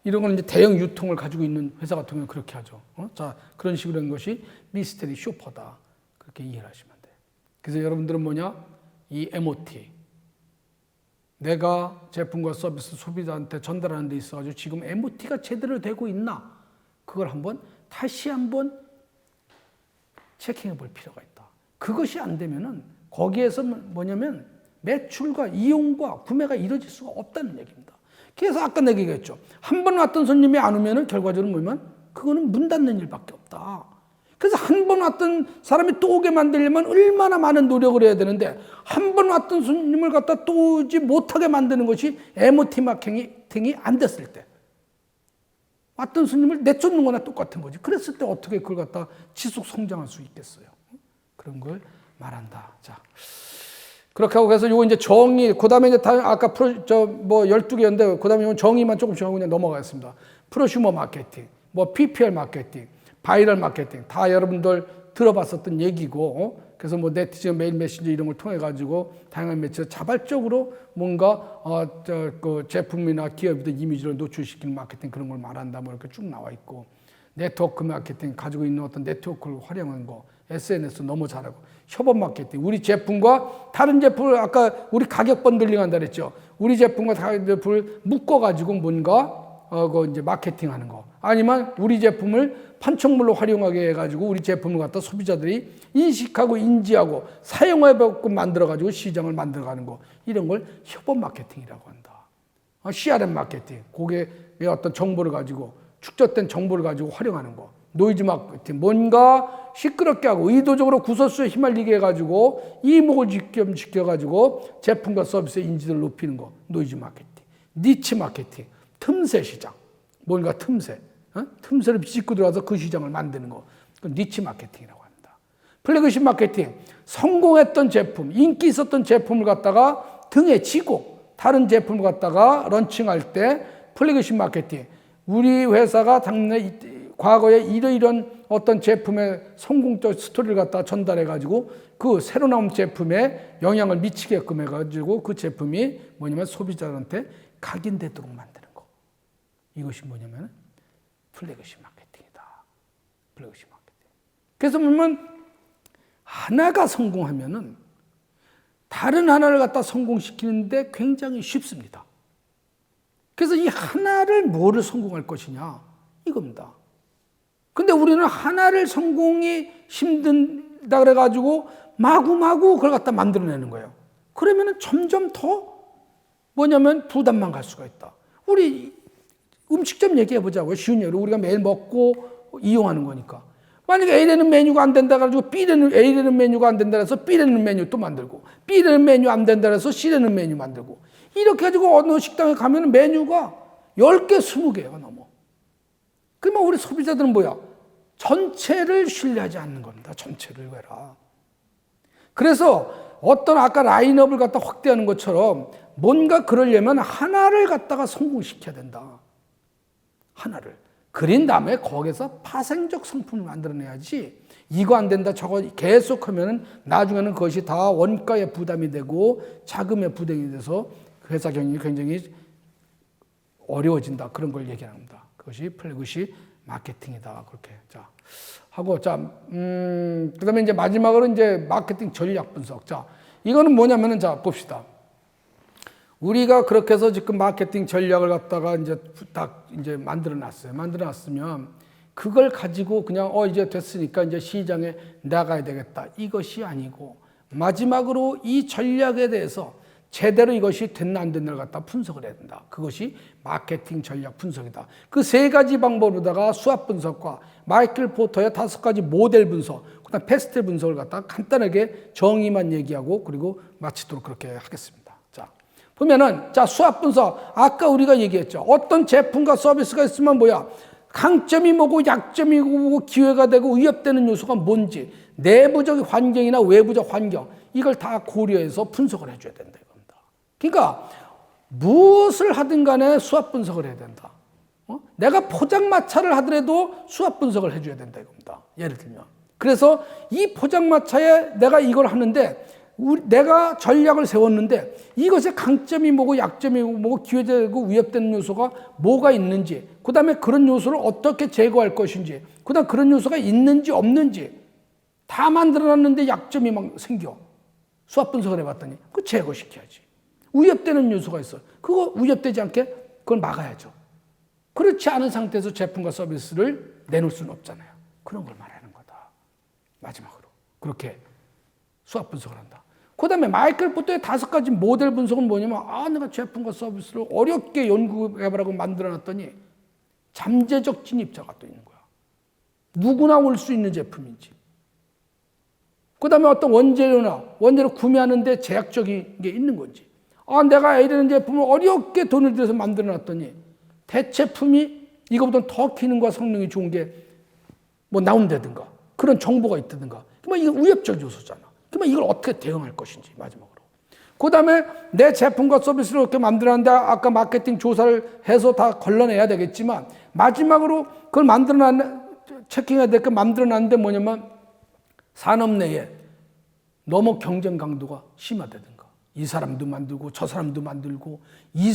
이런 건 이제 대형 유통을 가지고 있는 회사 같은 경우는 그렇게 하죠. 자, 그런 식으로 한 것이 미스터리 쇼퍼다. 그렇게 이해를 하시면 돼요. 그래서 여러분들은 뭐냐? 이 MOT. 내가 제품과 서비스 소비자한테 전달하는 데 있어가지고 지금 MOT가 제대로 되고 있나? 그걸 다시 한번 체킹해 볼 필요가 있다. 그것이 안 되면은 거기에서 뭐냐면 매출과 이용과 구매가 이루어질 수가 없다는 얘기입니다. 그래서 아까 내가 얘기했죠. 한 번 왔던 손님이 안 오면은 결과적으로 뭐냐면 그거는 문 닫는 일밖에 없다. 그래서 한 번 왔던 사람이 또 오게 만들려면 얼마나 많은 노력을 해야 되는데 한 번 왔던 손님을 갖다 또 오지 못하게 만드는 것이 MOT 마케팅이 안 됐을 때 왔던 손님을 내쫓는 거나 똑같은 거지. 그랬을 때 어떻게 그걸 갖다 지속 성장할 수 있겠어요. 그런 걸 말한다. 자. 그렇게 하고 그래서 요거 이제 정의, 그 다음에 이제 아까 12개였는데, 그 다음에 정의만 조금씩 하고 그냥 넘어가겠습니다. 프로슈머 마케팅, 뭐 PPL 마케팅, 바이럴 마케팅, 다 여러분들 들어봤었던 얘기고, 그래서 뭐 네티즌, 메일 메신저 이런 걸 통해가지고 다양한 매체에서 자발적으로 뭔가, 그 제품이나 기업이든 이미지를 노출시키는 마케팅 그런 걸 말한다, 뭐 이렇게 쭉 나와 있고, 네트워크 마케팅, 가지고 있는 어떤 네트워크를 활용한 거, SNS 너무 잘하고, 협업 마케팅, 우리 제품과 다른 제품을 아까 우리 가격 번들링 한다 그랬죠. 우리 제품과 다른 제품을 묶어가지고 뭔가 그 이제 마케팅 하는 거. 아니면 우리 제품을 판촉물로 활용하게 해가지고 우리 제품을 갖다 소비자들이 인식하고 인지하고 사용해보고 만들어가지고 시장을 만들어가는 거. 이런 걸 협업 마케팅이라고 한다. CRM 마케팅, 고객의 어떤 정보를 가지고 축적된 정보를 가지고 활용하는 거. 노이즈 마케팅, 뭔가 시끄럽게 하고 의도적으로 구설수에 휘말리게 해가지고 이목을 집중시켜가지고 제품과 서비스의 인지도를 높이는 거. 노이즈 마케팅. 니치 마케팅, 틈새 시장. 뭔가 틈새. 틈새를 비집고 들어와서 그 시장을 만드는 거. 니치 마케팅이라고 합니다. 플래그십 마케팅, 성공했던 제품, 인기 있었던 제품을 갖다가 등에 지고 다른 제품을 갖다가 런칭할 때 플래그십 마케팅. 우리 회사가 작년에 과거에 이런 어떤 제품의 성공적 스토리를 갖다 전달해가지고 그 새로 나온 제품에 영향을 미치게끔 해가지고 그 제품이 뭐냐면 소비자한테 각인되도록 만드는 거. 이것이 뭐냐면 플래그십 마케팅이다. 플래그십 마케팅. 그래서 보면 하나가 성공하면은 다른 하나를 갖다 성공시키는데 굉장히 쉽습니다. 그래서 이 하나를 뭐를 성공할 것이냐 이겁니다. 근데 우리는 하나를 성공이 힘든다 그래가지고 마구마구 그걸 갖다 만들어내는 거예요. 그러면은 점점 더 뭐냐면 부담만 갈 수가 있다. 우리 음식점 얘기해 보자고요. 쉬운 예로 우리가 매일 먹고 이용하는 거니까. 만약에 A라는 메뉴가 안 된다 그래가지고 A라는 메뉴가 안 된다 그래서 B라는 메뉴 또 만들고 B라는 메뉴 안 된다 그래서 C라는 메뉴 만들고 이렇게 해가지고 어느 식당에 가면 메뉴가 10개, 20개가 넘어. 그러면 우리 소비자들은 뭐야? 전체를 신뢰하지 않는 겁니다. 전체를 왜라. 그래서 어떤 아까 라인업을 갖다 확대하는 것처럼 뭔가 그러려면 하나를 갖다가 성공시켜야 된다. 하나를. 그린 다음에 거기서 파생적 상품을 만들어내야지 이거 안 된다 저거 계속 하면은 나중에는 그것이 다 원가의 부담이 되고 자금의 부담이 돼서 회사 경영이 굉장히 어려워진다. 그런 걸 얘기합니다. 그것이 플래그십 마케팅이다. 그렇게. 자, 하고, 자, 그 다음에 이제 마지막으로 이제 마케팅 전략 분석. 자, 이거는 뭐냐면은 자, 봅시다. 우리가 그렇게 해서 지금 마케팅 전략을 갖다가 이제 딱 이제 만들어 놨어요. 만들어 놨으면 그걸 가지고 그냥 이제 됐으니까 이제 시장에 나가야 되겠다. 이것이 아니고 마지막으로 이 전략에 대해서 제대로 이것이 됐나 안 됐나를 갖다 분석을 해야 된다. 그것이 마케팅 전략 분석이다. 그 3가지 방법으로다가 수압 분석과 마이클 포터의 5가지 모델 분석, 그다음 패스트 분석을 갖다 간단하게 정의만 얘기하고 그리고 마치도록 그렇게 하겠습니다. 자, 보면은 자 수압 분석 아까 우리가 얘기했죠. 어떤 제품과 서비스가 있으면 뭐야? 강점이 뭐고 약점이 뭐고 기회가 되고 위협되는 요소가 뭔지 내부적 환경이나 외부적 환경 이걸 다 고려해서 분석을 해줘야 된다. 그러니까 무엇을 하든 간에 수압 분석을 해야 된다. 내가 포장마차를 하더라도 수압 분석을 해줘야 된다 이겁니다. 예를 들면. 그래서 이 포장마차에 내가 이걸 하는데 내가 전략을 세웠는데 이것의 강점이 뭐고 약점이 뭐고 기회되고 위협되는 요소가 뭐가 있는지 그 다음에 그런 요소를 어떻게 제거할 것인지 그 다음 그런 요소가 있는지 없는지 다 만들어놨는데 약점이 막 생겨. 수압 분석을 해봤더니 그거 제거시켜야지. 위협되는 요소가 있어. 그거 위협되지 않게 그걸 막아야죠. 그렇지 않은 상태에서 제품과 서비스를 내놓을 수는 없잖아요. 그런 걸 말하는 거다. 마지막으로 그렇게 수학 분석을 한다. 그 다음에 마이클 포터의 5가지 모델 분석은 뭐냐면 내가 제품과 서비스를 어렵게 연구 개발하고 만들어놨더니 잠재적 진입자가 또 있는 거야. 누구나 올 수 있는 제품인지. 그 다음에 어떤 원재료를 구매하는데 제약적인 게 있는 건지. 내가 A라는 제품을 어렵게 돈을 들여서 만들어놨더니 대체품이 이거보다 더 기능과 성능이 좋은 게 뭐 나온다든가 그런 정보가 있다든가. 그러면 이거 위협적 요소잖아. 그러면 이걸 어떻게 대응할 것인지 마지막으로. 그 다음에 내 제품과 서비스를 이렇게 만들었는데 아까 마케팅 조사를 해서 다 걸러내야 되겠지만 마지막으로 그걸 체킹해야 될 거 만들어놨는데 뭐냐면 산업 내에 너무 경쟁 강도가 심하다든가 이 사람도 만들고 저 사람도 만들고 이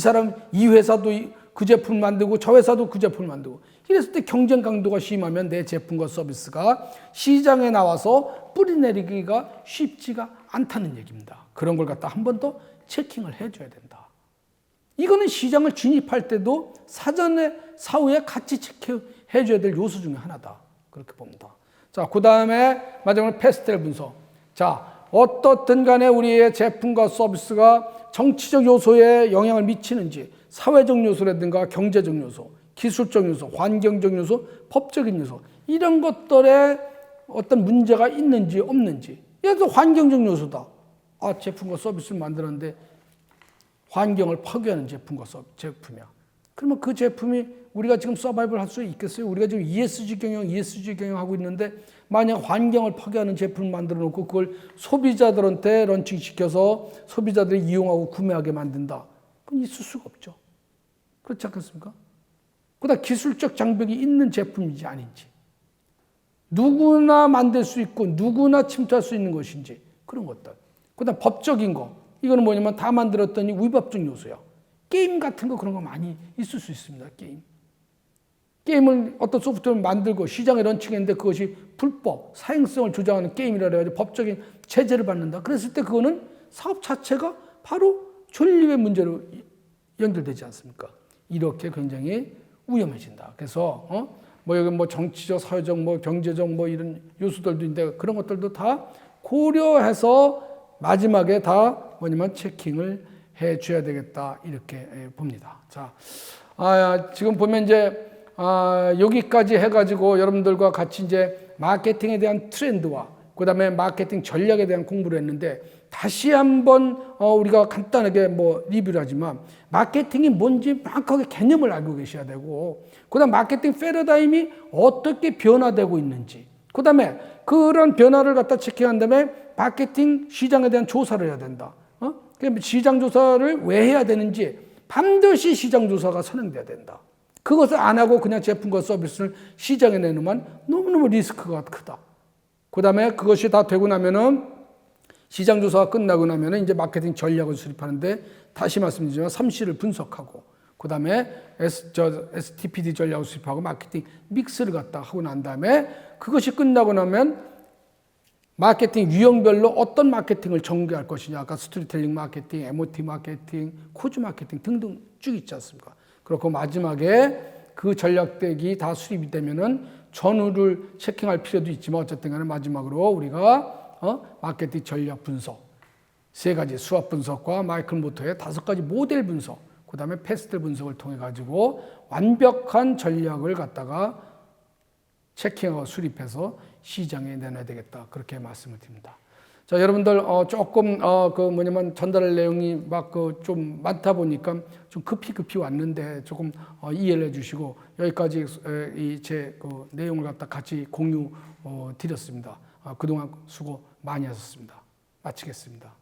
회사도 그 제품 만들고 저 회사도 그 제품을 만들고 이랬을 때 경쟁 강도가 심하면 내 제품과 서비스가 시장에 나와서 뿌리내리기가 쉽지가 않다는 얘기입니다. 그런 걸 갖다 한 번 더 체킹을 해줘야 된다. 이거는 시장을 진입할 때도 사후에 같이 체크해줘야 될 요소 중에 하나다. 그렇게 봅니다. 자, 그 다음에 마지막으로 패스텔 분석. 자, 어떻든 간에 우리의 제품과 서비스가 정치적 요소에 영향을 미치는지 사회적 요소라든가 경제적 요소, 기술적 요소, 환경적 요소, 법적인 요소 이런 것들에 어떤 문제가 있는지 없는지. 예를 들어 환경적 요소다. 제품과 서비스를 만들었는데 환경을 파괴하는 제품이야. 그러면 그 제품이 우리가 지금 서바이벌 할 수 있겠어요? 우리가 지금 ESG 경영 하고 있는데 만약 환경을 파괴하는 제품을 만들어 놓고 그걸 소비자들한테 런칭시켜서 소비자들이 이용하고 구매하게 만든다. 그건 있을 수가 없죠. 그렇지 않겠습니까? 그다음 기술적 장벽이 있는 제품인지 아닌지. 누구나 만들 수 있고 누구나 침투할 수 있는 것인지 그런 것들. 그다음 법적인 거. 이거는 뭐냐면 다 만들었더니 위법적 요소야. 게임 같은 거 그런 거 많이 있을 수 있습니다. 게임을 어떤 소프트웨어를 만들고 시장에 런칭했는데 그것이 불법, 사행성을 주장하는 게임이라 해가지고 법적인 제재를 받는다. 그랬을 때 그거는 사업 자체가 바로 존립의 문제로 연결되지 않습니까? 이렇게 굉장히 위험해진다. 그래서 여기 정치적, 사회적, 경제적 이런 요소들도 있는데 그런 것들도 다 고려해서 마지막에 다 체킹을 해줘야 되겠다 이렇게 봅니다. 자, 지금 보면 이제 여기까지 해가지고 여러분들과 같이 이제 마케팅에 대한 트렌드와 그 다음에 마케팅 전략에 대한 공부를 했는데 다시 한번 우리가 간단하게 리뷰를 하지만 마케팅이 뭔지 정확하게 개념을 알고 계셔야 되고 그 다음 마케팅 패러다임이 어떻게 변화되고 있는지 그 다음에 그런 변화를 갖다 체크한 다음에 마케팅 시장에 대한 조사를 해야 된다. 시장 조사를 왜 해야 되는지 반드시 시장 조사가 선행돼야 된다. 그것을 안 하고 그냥 제품과 서비스를 시장에 내놓으면 너무너무 리스크가 크다. 그 다음에 그것이 다 되고 나면은 시장 조사가 끝나고 나면은 이제 마케팅 전략을 수립하는데 다시 말씀드리지만 3C를 분석하고 그 다음에 STPD 전략을 수립하고 마케팅 믹스를 갖다 하고 난 다음에 그것이 끝나고 나면 마케팅 유형별로 어떤 마케팅을 전개할 것이냐. 아까 스토리텔링 마케팅, MOT 마케팅, 코즈 마케팅 등등 쭉 있지 않습니까? 그렇고 마지막에 그 전략들이 다 수립이 되면은 전후를 체킹할 필요도 있지만 어쨌든 간에 마지막으로 우리가 마케팅 전략 분석 3가지 수학 분석과 마이클 모터의 5가지 모델 분석 그 다음에 패스텔 분석을 통해 가지고 완벽한 전략을 갖다가 체킹하고 수립해서 시장에 내놔야 되겠다. 그렇게 말씀을 드립니다. 자, 여러분들, 조금, 전달할 내용이 좀 많다 보니까 좀 급히 왔는데 조금 이해를 해 주시고 여기까지 제 내용을 갖다 같이 공유 드렸습니다. 그동안 수고 많이 하셨습니다. 마치겠습니다.